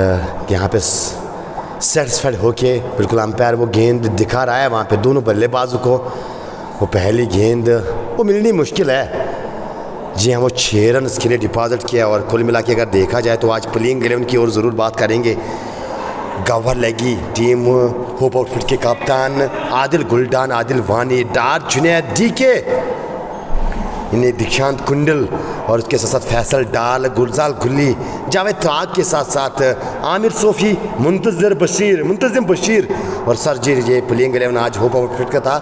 यहाँ पे सेटिस्फाइड होके बिल्कुल अंपायर वो गेंद दिखा रहा है वहाँ पे दोनों बल्लेबाजों को। वो पहली गेंद वो मिलनी मुश्किल है। जी हाँ, वो 6 रन इसके लिए डिपॉजिट किया और कुल मिला के अगर देखा जाए तो आज प्लेइंग 11 की ओर ज़रूर बात करेंगे। गौहर लगी, टीम होप आउटफिट के कप्तान आदिल गुलडान, आदिल वानी, डार जुनैद डीके, इन्हें दीक्षांत कुंडल और उसके साथ साथ फैसल डाल, गुलजाल गुल्ली, जावेद ताग के साथ साथ आमिर सोफ़ी, मुंतज़िम बशीर और सरजीर। ये प्लेइंग 11 आज होप आउटफिट का था।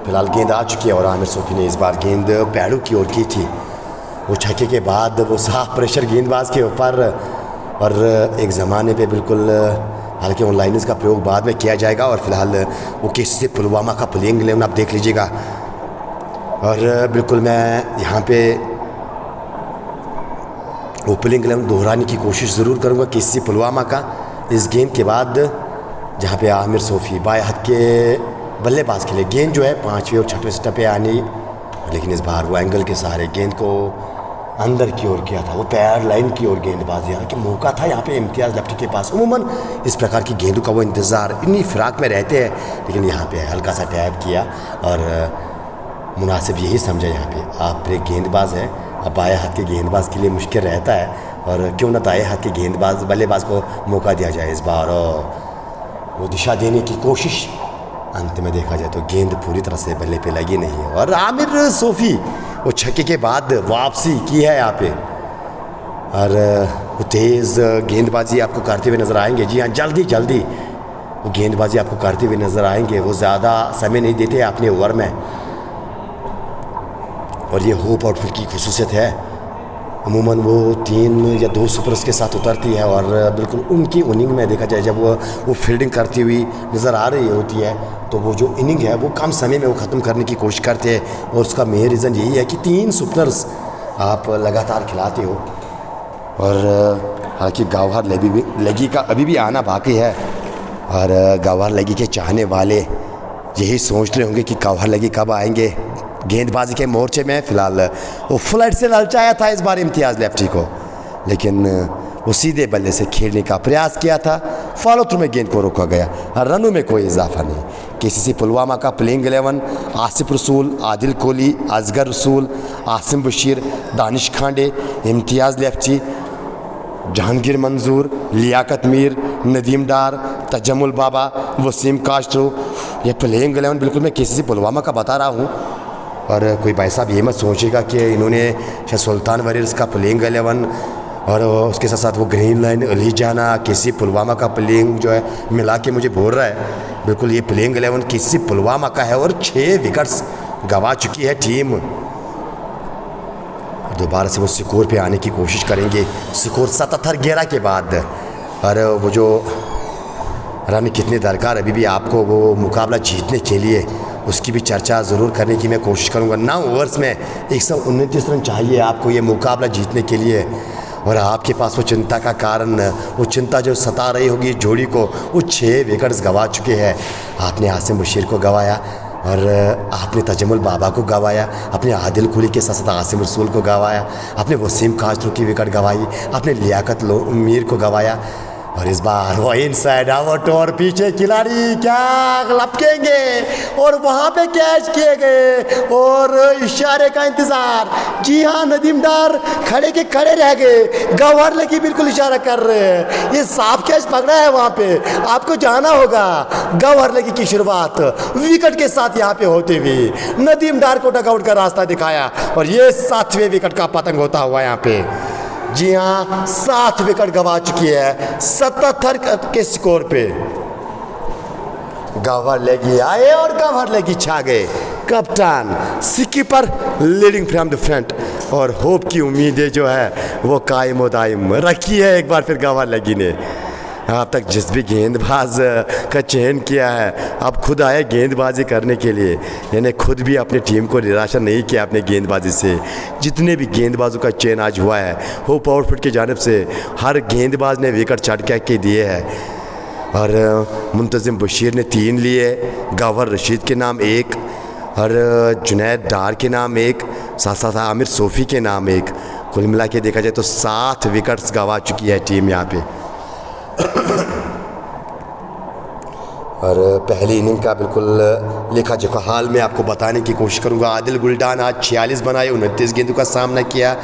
फिलहाल गेंद आ चुकी है और आमिर सोफ़ी ने इस बार गेंद पैरों की ओर की थी। वो छक्के के बाद वो साफ प्रेशर गेंदबाज के ऊपर और एक ज़माने पे बिल्कुल, हालांकि उन लाइनर्स का प्रयोग बाद में किया जाएगा और फिलहाल वो किससे पुलवामा का प्लेइंग 11 आप देख लीजिएगा। और बिल्कुल मैं यहाँ पे वो प्लेइंग 11 दोहराने की कोशिश ज़रूर करूँगा किसी पुलवामा का इस गेंद के बाद, जहाँ पे आमिर सोफ़ी बाएं हाथ के बल्लेबाज के लिए गेंद जो है 5वें और 6वें स्टेप पे आनी, लेकिन इस बार वो एंगल के सहारे गेंद को अंदर की ओर किया था, वो पैर लाइन की ओर गेंदबाजी, हालांकि मौका था यहाँ पे इम्तियाज़ लेफ्टी के पास। उमूमन इस प्रकार की गेंदों का वो इंतज़ार इन्हीं फिराक में रहते हैं, लेकिन यहाँ पे हल्का सा टैप किया और मुनासिब यही समझा। यहाँ पे आप एक गेंदबाज है, अब बाएँ हाथ के गेंदबाज के लिए मुश्किल रहता है और क्यों ना दाएँ हाथ के गेंदबाज बल्लेबाज को मौका दिया जाए इस बार और वो दिशा देने की कोशिश। अंत में देखा जाए तो गेंद पूरी तरह से बल्ले पे लगी नहीं है और आमिर सोफ़ी वो छक्के के बाद वापसी की है यहाँ पे और वो तेज़ गेंदबाजी आपको करते हुए नज़र आएंगे। जी हाँ, जल्दी वो गेंदबाजी आपको करते हुए नज़र आएंगे। वो ज़्यादा समय नहीं देते अपने ओवर में और ये होप आउटफिट की खुसूसियत है। अमूमन वो 3 या 2 सुपर्स के साथ उतरती है और बिल्कुल उनकी इनिंग में देखा जाए जब वो फील्डिंग करती हुई नज़र आ रही होती है तो वो जो इनिंग है वो कम समय में वो ख़त्म करने की कोशिश करते हैं और उसका मेन रीज़न यही है कि 3 सुपरस आप लगातार खिलाते हो। और हालांकि गौहर लगी का अभी भी आना बाकी है और गौहर लगी के चाहने वाले यही सोच रहे होंगे कि गौहर लगी कब आएंगे गेंदबाजी के मोर्चे में। फ़िलहाल वो फ्लड से ललचाया था इस बार इम्तियाज़ लेफ्टी को, लेकिन वो सीधे बल्ले से खेलने का प्रयास किया था, फॉलो थ्रू में गेंद को रोका गया, रनों में कोई इजाफा नहीं। केसीसी पुलवामा का प्लेइंग 11 आसिफ रसूल, आदिल कोहली, असगर रसूल, आसिम बशीर, दानिश खांडे, इम्तियाज़ लेफ्टी, जहांगीर मंजूर, लियाकत मीर, नदीम डार, तजमुल बाबा, वसीम कास्ट्रो। ये प्लेइंग 11 बिल्कुल मैं केसीसी पुलवामा का बता रहा हूँ और कोई भाई साहब ये मत सोचेगा कि इन्होंने शायद सुल्तान वरीर्स का प्लेइंग 11 और उसके साथ साथ वो ग्रीन लाइन अली जाना किसी पुलवामा का प्लेइंग जो है मिला के मुझे बोल रहा है। बिल्कुल ये प्लेइंग 11 किसी पुलवामा का है और 6 विकेट्स गंवा चुकी है टीम। दोबारा से वो स्कोर पे आने की कोशिश करेंगे, स्कोर 77-11 के बाद। और वो जो रन कितने दरकार अभी भी आपको वो मुकाबला जीतने के लिए उसकी भी चर्चा ज़रूर करने की मैं कोशिश करूँगा। 9 ओवर्स में 129 रन चाहिए आपको ये मुकाबला जीतने के लिए, और आपके पास वो चिंता का कारण, वो चिंता जो सता रही होगी इस जोड़ी को, वो 6 विकेट्स गंवा चुके हैं। आपने आसिम बशीर को गंवाया और आपने तजमुल बाबा को गंवाया, अपने आदिल कुली के साथ साथ आसिम रसूल को गंवाया, आपने वसीम काजरू की विकेट गंवाई, आपने लियाकत मीर को गंवाया, और इस बार वो इनसाइड आउट और पीछे खिलाड़ी क्या लपकेंगे और वहाँ पे कैच किए गए और इशारे का इंतज़ार। जी हाँ, नदीम डार खड़े के खड़े रह गए, गवार लगी बिल्कुल इशारा कर रहे हैं, ये साफ कैच पकड़ा है वहाँ पे, आपको जाना होगा। गवार लगी की शुरुआत विकेट के साथ यहाँ पे होते हुए नदीम डार को डगआउट का रास्ता दिखाया, और ये 7वें विकेट का पतंग होता हुआ यहाँ पे। जी हाँ, 7 विकेट गंवा चुकी है 77 के स्कोर पे। गवार लेगी आए और गवार लेगी छा गए। कप्तान skipper leading from the front, और होप की उम्मीदें जो है वो कायम व दायम रखी है एक बार फिर गवार लेगी ने। अब तक जिस भी गेंदबाज का चयन किया है, अब खुद आए गेंदबाजी करने के लिए, यानी खुद भी अपनी टीम को निराशा नहीं किया अपने गेंदबाजी से। जितने भी गेंदबाजों का चयन आज हुआ है होप आउटफिट की जानिब से, हर गेंदबाज ने विकेट चढ़ के दिए हैं। और मुंतज़िम बशीर ने 3 लिए, गौहर रशीद के नाम 1, और जुनैद डार के नाम 1, साथ साथ आमिर सोफ़ी के नाम 1। कुल मिला के देखा जाए तो 7 विकेट्स गंवा चुकी है टीम यहाँ पे। और पहली इनिंग का बिल्कुल लेखा जोखा हाल में आपको बताने की कोशिश करूंगा। आदिल गुलडान आज 46 बनाए, 29 गेंदों का सामना किया,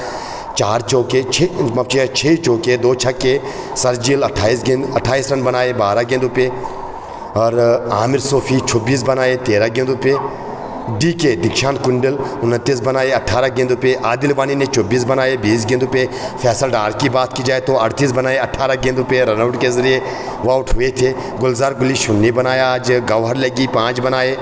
4 चौके 6 चौके 2 छक्के। सरजिल 28 रन बनाए 12 गेंदों पे, और आमिर सोफ़ी 26 बनाए 13 गेंदों पे। डीके दीक्षांत कुंडल 29 बनाए 18 गेंदों पे। आदिल वानी ने 24 बनाए 20 गेंदों पे। फैसल डार की बात की जाए तो 38 बनाए 18 गेंदों पे, रनआउट के ज़रिए वो आउट हुए थे। गुलजार गुली 0 बनाया आज। गौहर लगी 5 बनाए।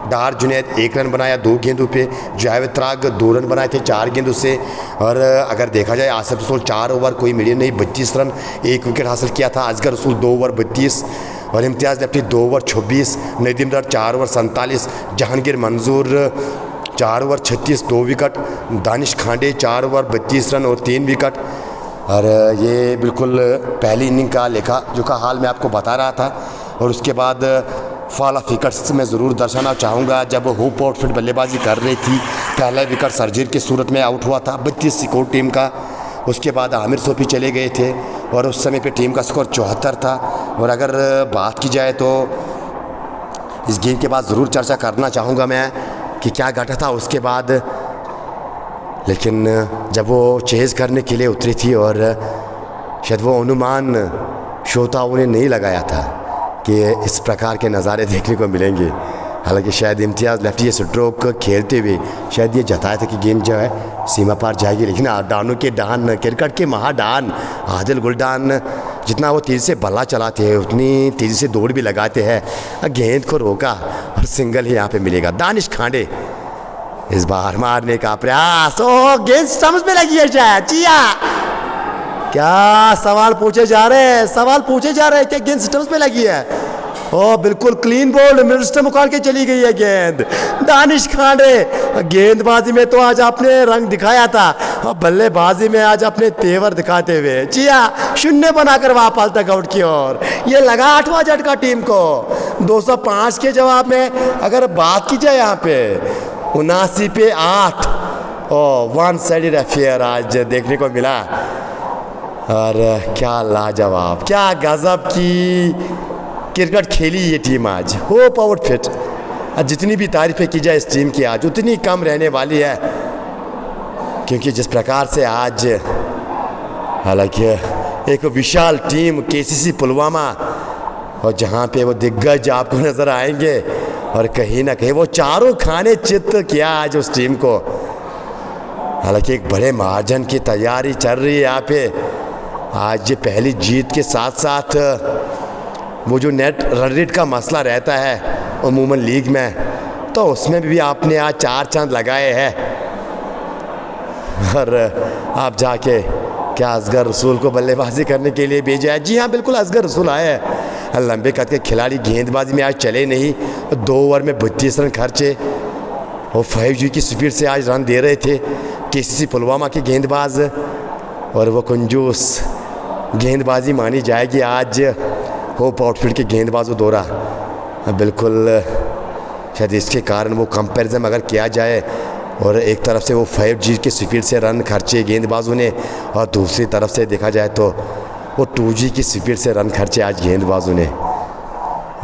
डार जुनैद 1 रन बनाया 2 गेंदों पे। जावेद त्राग 2 रन बनाए थे 4 गेंदों से। और अगर देखा जाए आसिफ रसूल 4 ओवर कोई मिलियन नहीं, 32 रन 1 विकेट हासिल किया था। असगर रसूल 2 ओवर 32, और इम्तियाज़ लेफ्टी 2 ओवर 26। नदीम डार 4 ओवर 47। जहांगीर मंजूर 4 over 36 2 wicket. Danish Khande 4 over 32 run और 3 विकेट। और ये बिल्कुल पहली इनिंग का लेखा जो का हाल मैं आपको बता रहा था। और उसके बाद फॉल ऑफ विकेट्स मैं ज़रूर दर्शाना चाहूँगा। जब होप आउटफिट बल्लेबाजी कर रही थी, पहला विकेट सरजील की सूरत में आउट हुआ था 32 स्कोर टीम का। उसके बाद आमिर सोफ़ी चले गए थे और उस समय पे टीम का स्कोर 74 था। और अगर बात की जाए तो इस गेम के बाद ज़रूर चर्चा करना चाहूँगा मैं कि क्या घटा था उसके बाद। लेकिन जब वो चेज़ करने के लिए उतरी थी, और शायद वो अनुमान श्रोताओं ने नहीं लगाया था कि इस प्रकार के नज़ारे देखने को मिलेंगे। हालांकि शायद इम्तियाज़ लेफ्टी स्ट्रोक खेलते हुए शायद ये जताया था कि गेंद जो है सीमा पार जाएगी, लेकिन डानों के डान, क्रिकेट के महाडान आदिल गुलडान जितना वो तेज़ी से बल्ला चलाते हैं उतनी तेज़ी से दौड़ भी लगाते हैं। गेंद को रोका और सिंगल ही यहाँ पे मिलेगा। दानिश खांडे इस बार मारने का प्रयास, ओ गेंद स्टंप्स में लगी है शायद। जिया क्या सवाल पूछे जा रहे हैं, सवाल पूछे जा रहे हैं कि गेंद स्टंप्स में लगी है। ओ बिल्कुल क्लीन बॉल, मिडल स्टंप उखाड़ के चली गई है गेंद। दानिश खांडे गेंदबाजी में तो आज आपने रंग दिखाया था, और बल्लेबाजी में आज अपने तेवर दिखाते हुए जिया 0 बनाकर वापस तक आउट की ओर। ये लगा 8वां झटका टीम को। 205 के जवाब में अगर बात की जाए यहाँ पे 79 पे 8, ओ 1 साइडेड अफेयर आज देखने को मिला। और क्या लाजवाब, क्या गजब की क्रिकेट खेली ये टीम आज। होप आउटफिट, जितनी भी तारीफ़ें की जाए इस टीम की आज उतनी कम रहने वाली है, क्योंकि जिस प्रकार से आज, हालांकि एक विशाल टीम केसीसी पुलवामा, और जहाँ पे वो दिग्गज आपको नज़र आएंगे, और कहीं ना कहीं वो चारों खाने चित किया आज उस टीम को। हालांकि एक बड़े मार्जिन की तैयारी चल रही है यहाँ पे। आज ये पहली जीत के साथ साथ वो जो नेट रन रेट का मसला रहता है अमूमन लीग में, तो उसमें भी आपने आज 4 चांद लगाए हैं। और आप जाके क्या असगर रसूल को बल्लेबाजी करने के लिए भेजा है? जी हाँ, बिल्कुल असगर रसूल आए हैं। लंबे कद के खिलाड़ी गेंदबाजी में आज चले नहीं, 2 ओवर में 32 रन खर्चे और 5G की स्पीड से आज रन दे रहे थे KCC पुलवामा के गेंदबाज। और वो कंजूस गेंदबाजी मानी जाएगी आज होप आउटफील्ड के गेंदबाजों द्वारा। बिल्कुल शायद इसके कारण वो कंपैरिजन अगर किया जाए, और एक तरफ से वो 5G की स्पीड से रन खर्चे गेंदबाजों ने, और दूसरी तरफ से देखा जाए तो वो 2G की स्पीड से रन खर्चे आज गेंदबाजों ने।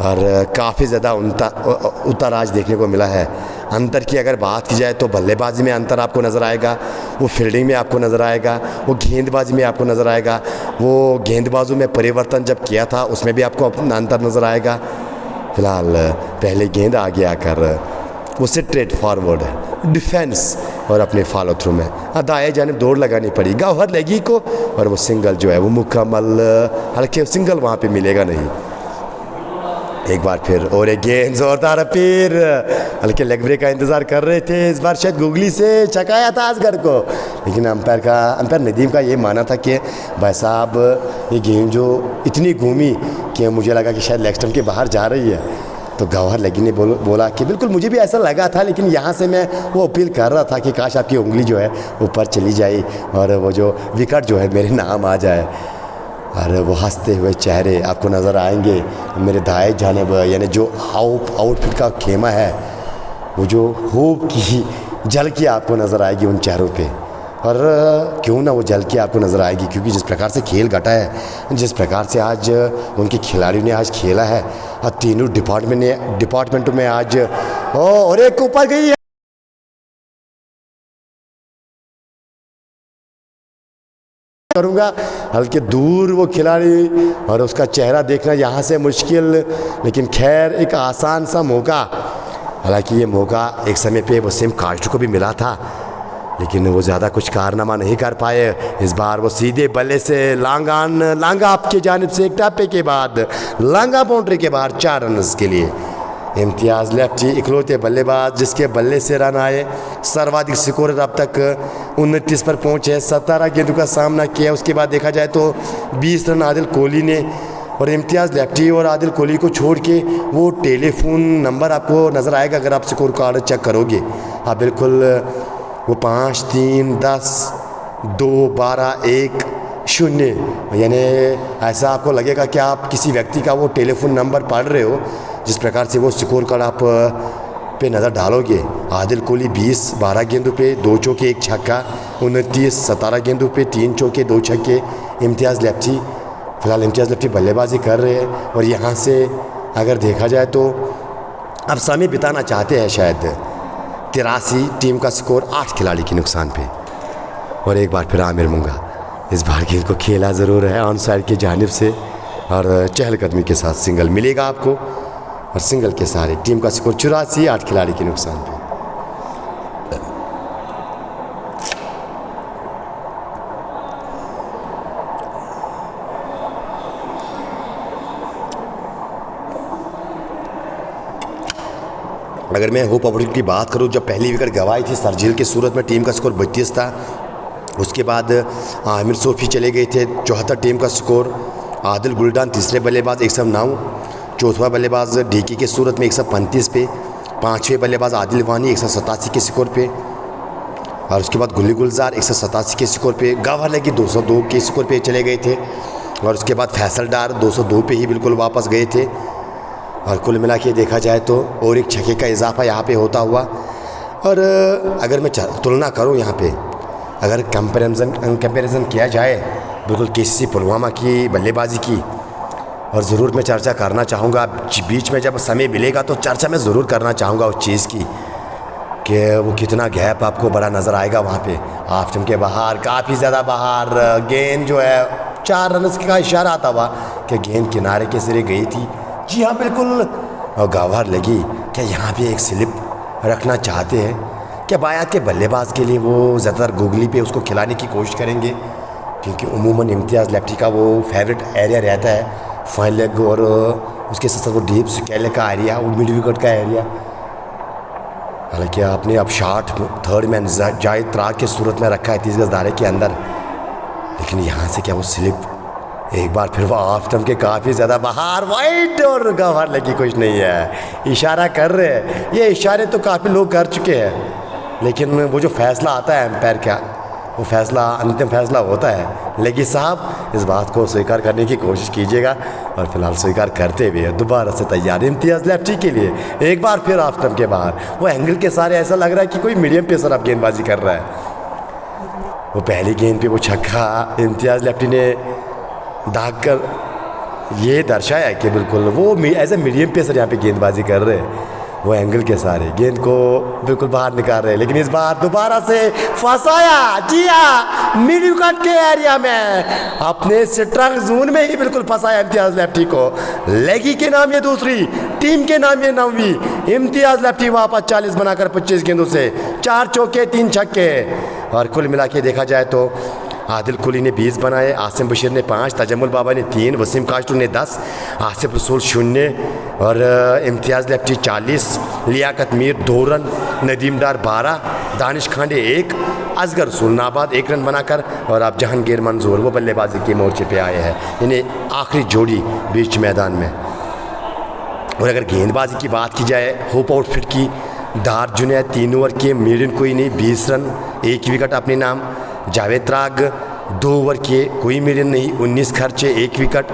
और काफ़ी ज़्यादा उतार आज देखने को मिला है। अंतर की अगर बात की जाए तो बल्लेबाजी में अंतर आपको नज़र आएगा, वो फील्डिंग में आपको नज़र आएगा, वो गेंदबाजी में आपको नज़र आएगा, वो गेंदबाजों में परिवर्तन जब किया था उसमें भी आपको अपना अंतर नज़र आएगा। फ़िलहाल पहले गेंद आगे आकर उसे स्ट्रेट फॉरवर्ड डिफेंस और अपने फॉलो थ्रू में दाएं जानिब दौड़ लगानी पड़ी गौहर लगी को, और वो सिंगल जो है वो मुकम्मल, हालांकि सिंगल वहाँ पे मिलेगा नहीं। एक बार फिर और एक गेंद जोरदार अपील, हल्के लेग ब्रेक का इंतज़ार कर रहे थे, इस बार शायद गुगली से चकाया था असगर को, लेकिन अंपायर नदीम का ये माना था कि भाई साहब ये गेंद जो इतनी घूमी कि मुझे लगा कि शायद लेग स्टंप के बाहर जा रही है। तो गौहर लगी ने बोला कि बिल्कुल मुझे भी ऐसा लगा था, लेकिन यहाँ से मैं वो अपील कर रहा था कि काश आपकी उंगली जो है ऊपर चली जाए और वो जो विकेट जो है मेरे नाम आ जाए। और वो हंसते हुए चेहरे आपको नज़र आएंगे मेरे दाएं जानिब, यानी जो आउटफिट का खेमा है, वो जो होप की झलकी आपको नज़र आएगी उन चेहरों पे। और क्यों ना वो झलकी आपको नज़र आएगी, क्योंकि जिस प्रकार से खेल घटा है, जिस प्रकार से आज उनके खिलाड़ियों ने आज खेला है, और तीनों डिपार्टमेंटों में आज और एक ऊपर गई है करूँगा, हल्के दूर वो खिलाड़ी और उसका चेहरा देखना यहाँ से मुश्किल, लेकिन खैर एक आसान सा मौका। हालांकि ये मौका एक समय पे वसीम काश्यप को भी मिला था, लेकिन वो ज़्यादा कुछ कारनामा नहीं कर पाए। इस बार वो सीधे बल्ले से लांगा आपके जानिब से एक टप्पे के बाद लांगा बाउंड्री के बाहर 4 रन के लिए। इम्तियाज़ लेफ्टी इकलौते बल्लेबाज जिसके बल्ले से रन आए, सर्वाधिक स्कोर अब तक 29 पर पहुँचे, 17 गेंदों का सामना किया। उसके बाद देखा जाए तो 20 रन आदिल कोहली ने, और इम्तियाज़ लेफ्टी और आदिल कोहली को छोड़ के वो टेलीफोन नंबर आपको नज़र आएगा अगर आप स्कोर कार्ड चेक करोगे। हाँ बिल्कुल, वो 5, 3, 10, 2, 12, 1, 0, यानी ऐसा आपको लगेगा कि आप किसी व्यक्ति का वो टेलीफोन नंबर पढ़ रहे हो, जिस प्रकार से वो स्कोर कार्ड आप पे नज़र डालोगे। आदिल कोहली 20, 12 गेंदों पे 2 चौके 1 छक्का, 29, 17 गेंदों पे 3 चौके 2 छक्के। इम्तियाज़ लेफ्टी, फ़िलहाल इम्तियाज़ लेफ्टी बल्लेबाजी कर रहे हैं, और यहाँ से अगर देखा जाए तो अब समय बिताना चाहते हैं शायद। 83 टीम का स्कोर 8 खिलाड़ी के नुकसान पे। और एक बार फिर आमिर मुंगा इस बार गेंद को खेला ज़रूर है ऑन साइड की जानिब से, और चहलकदमी के साथ सिंगल मिलेगा आपको, और सिंगल के सारे टीम का स्कोर 84 8 खिलाड़ी के नुकसान पे। अगर मैं होप अपॉर्चुनिटी की बात करूं, जब पहली विकेट गंवाई थी सरजील की सूरत में, टीम का स्कोर 32 था। उसके बाद आमिर सोफी चले गए थे, 74 टीम का स्कोर। आदिल गुलडान तीसरे बल्लेबाज 109, चौथा बल्लेबाज डीके की सूरत में 135 पे, 5वें बल्लेबाज आदिल वानी 187 के स्कोर पे, और उसके बाद गुल्ली गुलजार 187 के स्कोर पे। गौहर लगी 202 के स्कोर पे चले गए थे, और उसके बाद फैसल डार 202 पे ही बिल्कुल वापस गए थे। और कुल मिला के देखा जाए तो और एक छक्के का इजाफा यहाँ पे होता हुआ। और अगर मैं तुलना करूँ यहाँ पे, अगर कंपैरिजन किया जाए बिल्कुल KCC पुलवामा की बल्लेबाजी की, और ज़रूर मैं चर्चा करना चाहूँगा बीच में जब समय मिलेगा तो चर्चा मैं ज़रूर करना चाहूँगा उस चीज़ की कि वो कितना गैप आपको बड़ा नज़र आएगा वहाँ पे। हाफ टीम के बाहर, काफ़ी ज़्यादा बाहर, गेंद जो है 4 रन का इशारा आता हुआ कि गेंद किनारे के सिरे गई थी। जी हाँ बिल्कुल, और गौहर लगी क्या यहाँ पे एक स्लिप रखना चाहते हैं, क्या बायात के बल्लेबाज के लिए वो ज़्यादातर गुगली पे उसको खिलाने की कोशिश करेंगे, क्योंकि उमूमन इम्तियाज़ लेफ्टी का वो फेवरेट एरिया रहता है फाइन लेग, और उसके साथ साथ वो डीप स्केल का एरिया, वो मिड विकेट का एरिया। हालांकि आपने अब शॉट थर्ड मैन जाहिद त्राग के सूरत में रखा है 30 गज दायरे के अंदर, लेकिन यहाँ से क्या वो स्लिप एक बार फिर वो ऑफ स्टंप के काफ़ी ज़्यादा बाहर, वाइड और गवार लगी, कुछ नहीं है, इशारा कर रहे हैं। ये इशारे तो काफ़ी लोग कर चुके हैं, लेकिन वो जो फैसला आता है एम्पायर का, वो फैसला अंतिम फैसला होता है। लेकिन साहब इस बात को स्वीकार करने की कोशिश कीजिएगा, और फिलहाल स्वीकार करते हुए दोबारा से तैयार इम्तियाज़ लेफ्टी के लिए। एक बार फिर ऑफ स्टंप के बाहर, वो एंगल के सारे ऐसा लग रहा है कि कोई मीडियम पेसर अब गेंदबाजी कर रहा है। वो पहली गेंद पे वो छक्का इम्तियाज़ लेफ्टी ने दाग कर ये दर्शाया कि बिल्कुल वो एज ए मीडियम पेसर यहाँ पे गेंदबाजी कर रहे हैं। वो एंगल के सारे गेंद को बिल्कुल बाहर निकाल रहे हैं, लेकिन इस बार दोबारा से फंसाया, जी हाँ, मिड विकेट के एरिया में अपने स्ट्राइक जोन में ही बिल्कुल फंसाया इम्तियाज़ लेफ्टी को। लेगी के नाम ये दूसरी, टीम के नाम ये 9वीं। इम्तियाज़ लेफ्टी वापस 40 बनाकर 25 गेंदों से 4 चौके 3 छक्के, और कुल मिला के देखा जाए तो आदिल कुली ने 20 बनाए, आसिम बशीर ने 5, तजम्मुल बाबा ने 3, वसीम काश्तू ने 10, आसिफ रसूल 0 और इम्तियाज़ लेफ्टी 40, लियाकत मीर 2 रन, नदीम डार 12, दानिश खांडे 1, असगर रसूल नाबाद 1 रन बनाकर, और अब जहांगीर मंजूर वो बल्लेबाजी के मोर्चे पे आए हैं। इन्हें आखिरी जोड़ी बीच मैदान में। और अगर गेंदबाजी की बात की जाए होप आउटफिट की, दार जुनैद 3 ओवर के, मीरन कोई नहीं 20 रन 1 विकेट अपने नाम, जावेद राग 2 ओवर के, कोई मीडियन नहीं 19 खर्चे 1 wicket,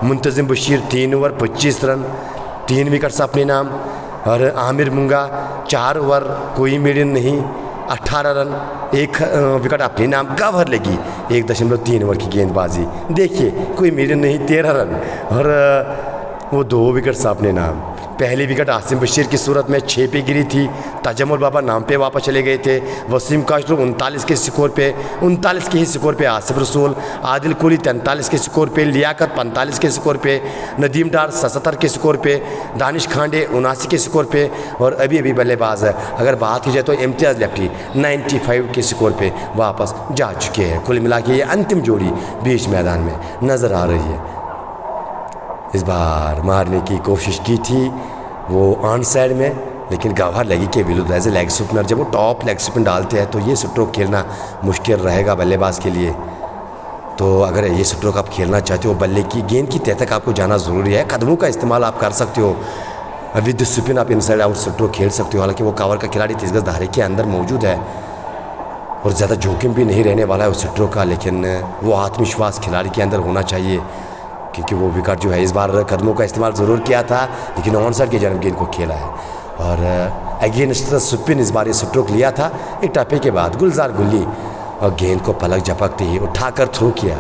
Muntazim Bashir 3 over 25 run 3 wickets अपने नाम, और आमिर मुंगा 4 ओवर कोई मीडियन नहीं 18 रन 1 विकेट अपने नाम। कवर लगी 1.3 ओवर की गेंदबाजी, देखिए कोई मीडियन नहीं 13 रन, और वो 2 विकेट्स अपने नाम। पहली विकेट आसिम बशीर की सूरत में 6 पे गिरी थी, तजम्मुल बाबा नाम पे वापस चले गए थे, वसीम काश्तू 39 के स्कोर पे, 39 के ही स्कोर पे आसिफ रसूल, आदिल कुली 43 के स्कोर पे, लियाकत 45 के स्कोर पे, नदीम डार 77 के स्कोर पे, दानिश खांडे 79 के स्कोर पे, और अभी बल्लेबाज है अगर बात की जाए तो इम्तियाज़ लेफ्टी 95 के स्कोर पे वापस जा चुके हैं। कुल मिला के ये अंतिम जोड़ी बीच मैदान में नज़र आ रही है। इस बार मारने की कोशिश की थी वो ऑन साइड में, लेकिन गवार लगी के विरुद्ध एज ए लेग स्पिनर जब वो टॉप लेग स्पिन डालते हैं तो ये स्ट्रोक खेलना मुश्किल रहेगा बल्लेबाज के लिए। तो अगर ये स्ट्रोक आप खेलना चाहते हो, बल्ले की गेंद की तह तक आपको जाना ज़रूरी है। कदमों का इस्तेमाल आप कर सकते हो, विद स्पिन आप इनसाइड आउट स्ट्रोक खेल सकते हो। हालांकि वो कवर का खिलाड़ी 30 गज धारे के अंदर मौजूद है और ज़्यादा जोखिम भी नहीं रहने वाला है उस स्ट्रोक का, लेकिन वो आत्मविश्वास खिलाड़ी के अंदर होना चाहिए, क्योंकि वो विकेट जो है इस बार कदमों का इस्तेमाल ज़रूर किया था, लेकिन ऑन साइड की जानब गेंद को खेला है। और अगेंस्ट स्पिन इस बार ये स्ट्रोक लिया था एक टप्पे के बाद, गुलजार गुल्ली, और गेंद को पलक झपकते ही उठाकर थ्रो किया।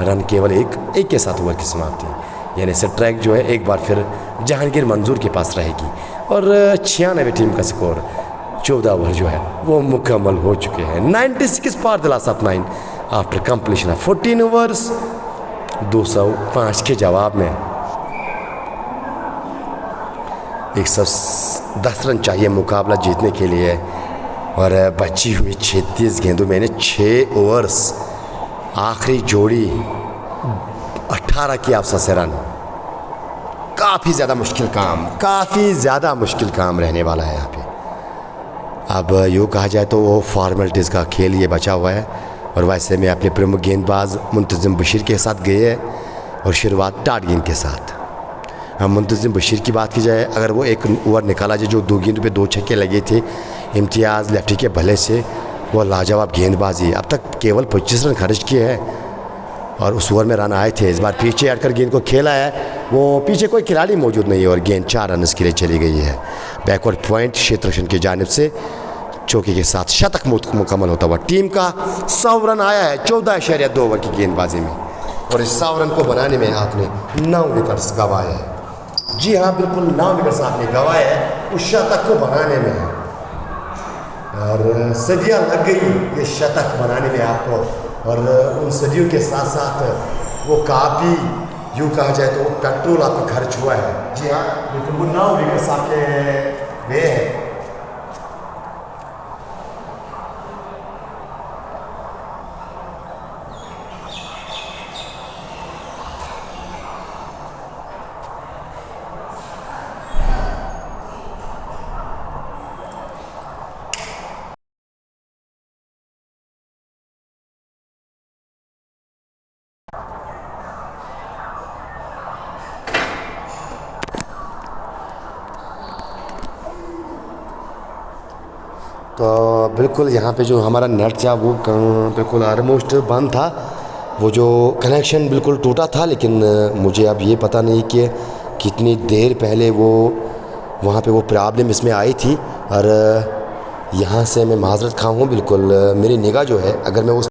रन केवल एक के साथ ओवर की समाप्ति, यानी स्ट्राइक जो है एक बार फिर जहांगीर मंजूर के पास रहेगी। और 96 टीम का स्कोर 14 ओवर जो है वो मुकम्मल हो चुके हैं। 96 for the last of 9 after completion of 14 overs. 205 के जवाब में 110 रन चाहिए मुकाबला जीतने के लिए, और बची हुई 36 गेंदों में 6 ओवर्स, आखिरी जोड़ी 18 की आपसा से रन। काफ़ी ज़्यादा मुश्किल काम रहने वाला है यहाँ पे। अब यूँ कहा जाए तो वो फॉर्मेलिटीज़ का खेल ये बचा हुआ है, और वैसे में अपने प्रमुख गेंदबाज मुंतजिम बशीर के साथ गए हैं, और शुरुआत डाट गेंद के साथ। हम मुंतजिम बशीर की बात की जाए, अगर वो एक ओवर निकाला जाए जो 2 गेंद पे 2 छक्के लगे थे इम्तियाज़ लेफ्टी के भले से, वो लाजवाब गेंदबाजी। अब तक केवल 25 रन खर्च किए हैं और उस ओवर में रन आए थे। इस बार पीछे हटकर गेंद को खेला है, वो पीछे कोई खिलाड़ी मौजूद नहीं है, और गेंद 4 रन के लिए चली गई है। बैकवर्ड पॉइंट क्षेत्ररक्षण की जानिब से चौके के साथ शतक मुकम्मल होता हुआ टीम का 100 रन आया है 14.2 ओवर की गेंदबाजी में, और इस 100 रन को बनाने में आपने 9 विकेट्स गंवाए हैं। जी हाँ, बिल्कुल 9 विकेट्स आपने गंवाए हैं उस शतक को बनाने में, और सदियाँ लग गई ये शतक बनाने में आपको, और उन सदियों के साथ साथ वो काफ़ी यूँ कहा जाए तो पेट्रोल आपका खर्च हुआ है। जी हाँ, बिल्कुल वो 9 विकेट्स आपके गए हैं। तो बिल्कुल यहाँ पे जो हमारा नेट था वो बिल्कुल ऑलमोस्ट बंद था, वो जो कनेक्शन बिल्कुल टूटा था। लेकिन मुझे अब ये पता नहीं कि कितनी देर पहले वो वहाँ पे वो प्रॉब्लम इसमें आई थी। और यहाँ से मैं माज़रत खा हूँ बिल्कुल। मेरी निगाह जो है, अगर मैं उस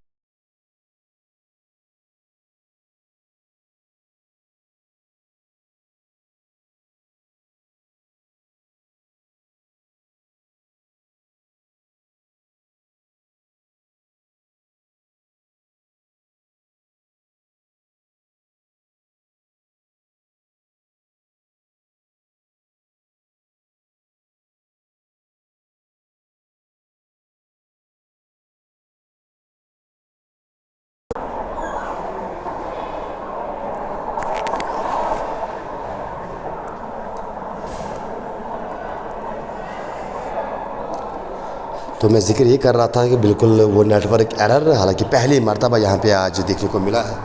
तो मैं ज़िक्र ये कर रहा था कि बिल्कुल वो नेटवर्क एरर, हालांकि पहली मर्तबा यहाँ पे आज देखने को मिला है।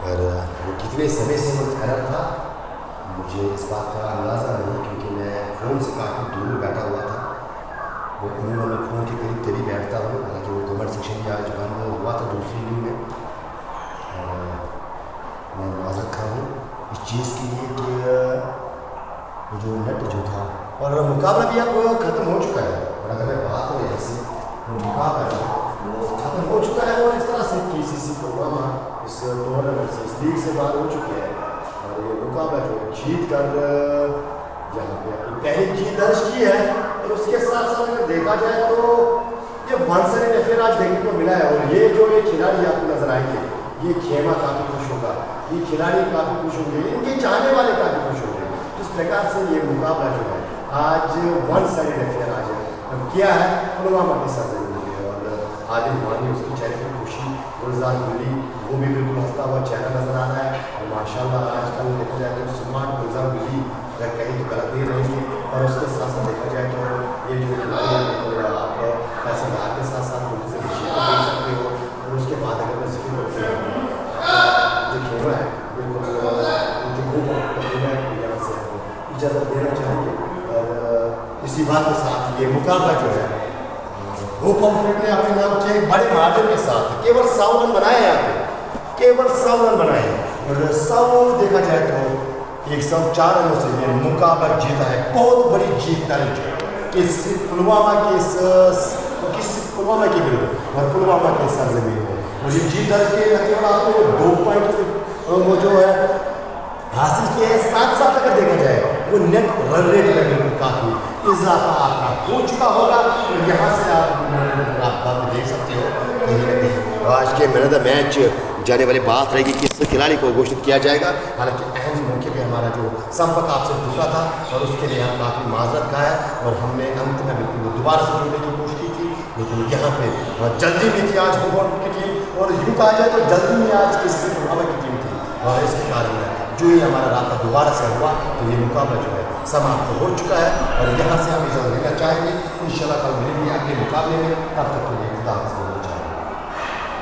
और वो कितने समय से वो एरर था मुझे इस बात का अंदाज़ा नहीं, क्योंकि मैं फ़ोन से काफ़ी दूर बैठा हुआ था। वो उन्होंने मैं फ़ोन के करीब करीब बैठता हूँ, हालांकि वो कमेंट सेक्शन भी आज बंद हुआ था दूसरी न्यू में। मैं माज़रत खा हूँ इस चीज़ के लिए कि वो जो नेट जो था, और मुकाबला भी अब ख़त्म हो चुका है। और अगर मैं बात हो यहाँ से मुकाबला वो ख़त्म हो चुका है, और इस तरह से KCC प्रोग्राम इस टूर्नामेंट से, इस लीग से बाहर हो चुके हैं। और ये मुकाबला जो जीत कर यहाँ पे अपनी पहली जीत दर्ज की है। और उसके साथ साथ अगर देखा जाए तो ये वन साइड अफेयर आज देखने को मिला है। और ये जो ये खिलाड़ी आपको नजर आएंगे, ये खेमा काफ़ी खुश होगा, ये खिलाड़ी काफ़ी खुश होंगे, इनके चाहने वाले काफ़ी खुश होंगे। जिस प्रकार से ये मुकाबला जो है आज वन साइड अफेयर आज किया है पुलवामा की सरजमीन में। और आदिल मानी उसके चेहरे पर खुशी, गुलजार गुली वो भी बिल्कुल हंसता हुआ चेहरा नजर आ रहा है। और माशाल्लाह आजकल देखा जाए तो सुमान गुलजार गुली अगर कहीं तो गलत नहीं रहेंगे। और उसके साथ साथ देखा जाए तो ये जो खिलाड़ी है आप फैसल के साथ साथ उनसे देख सकते हो। और उसके बाद अगर मैं जिक्र करते हैं जो खेमा है बिल्कुल जो यहाँ से इजाज़त देना चाहेंगे। और इसी बात के साथ ये मुकाबला जो है वो कॉम्पिटेंट ने अपने नाम के बड़े मार्जिन के साथ केवल 100 रन बनाए यहाँ पे, केवल 100 रन बनाए। और 100 देखा जाए तो 104 रनों से ये मुकाबला जीता है। बहुत बड़ी जीत दर्ज कि पुलवामा के पुलवामा के विरुद्ध और पुलवामा के सरजमीन में मुझे जीत दर्ज के न केवल आपको 2 पॉइंट वो जो है हासिल किए हैं, साथ साथ अगर देखा जाए वो नेट रन रेट में बिल्कुल काफ़ी इजाफा आपका हो चुका होगा। तो यहाँ से आप देख सकते हो कहीं ना कहीं। और आज के मैन ऑफ द मैच जाने वाली बात रहेगी किस खिलाड़ी को घोषित किया जाएगा। हालांकि अहम मौके पे हमारा जो संपर्क आपसे टूटा था और उसके लिए हम काफ़ी माजरत का है। और हमने अंत में बिल्कुल दोबारा से जुड़ने की कोशिश की थी, लेकिन यहाँ पे जल्दी में थी आज फुटबॉल की टीम। और यूँ कहा जाए तो जल्दी में आज किसी पुलवामा की टीम थी, और इसके कारण जो ही हमारा रास्ता दोबारा से हुआ तो ये मुकाबला जो है समाप्त हो चुका है। और यहाँ से हम इजाज़त लेना चाहेंगे। इंशाल्लाह कल मिलेंगे अगले मुकाबले में, तब तक के लिए खुदा हाफ़िज़।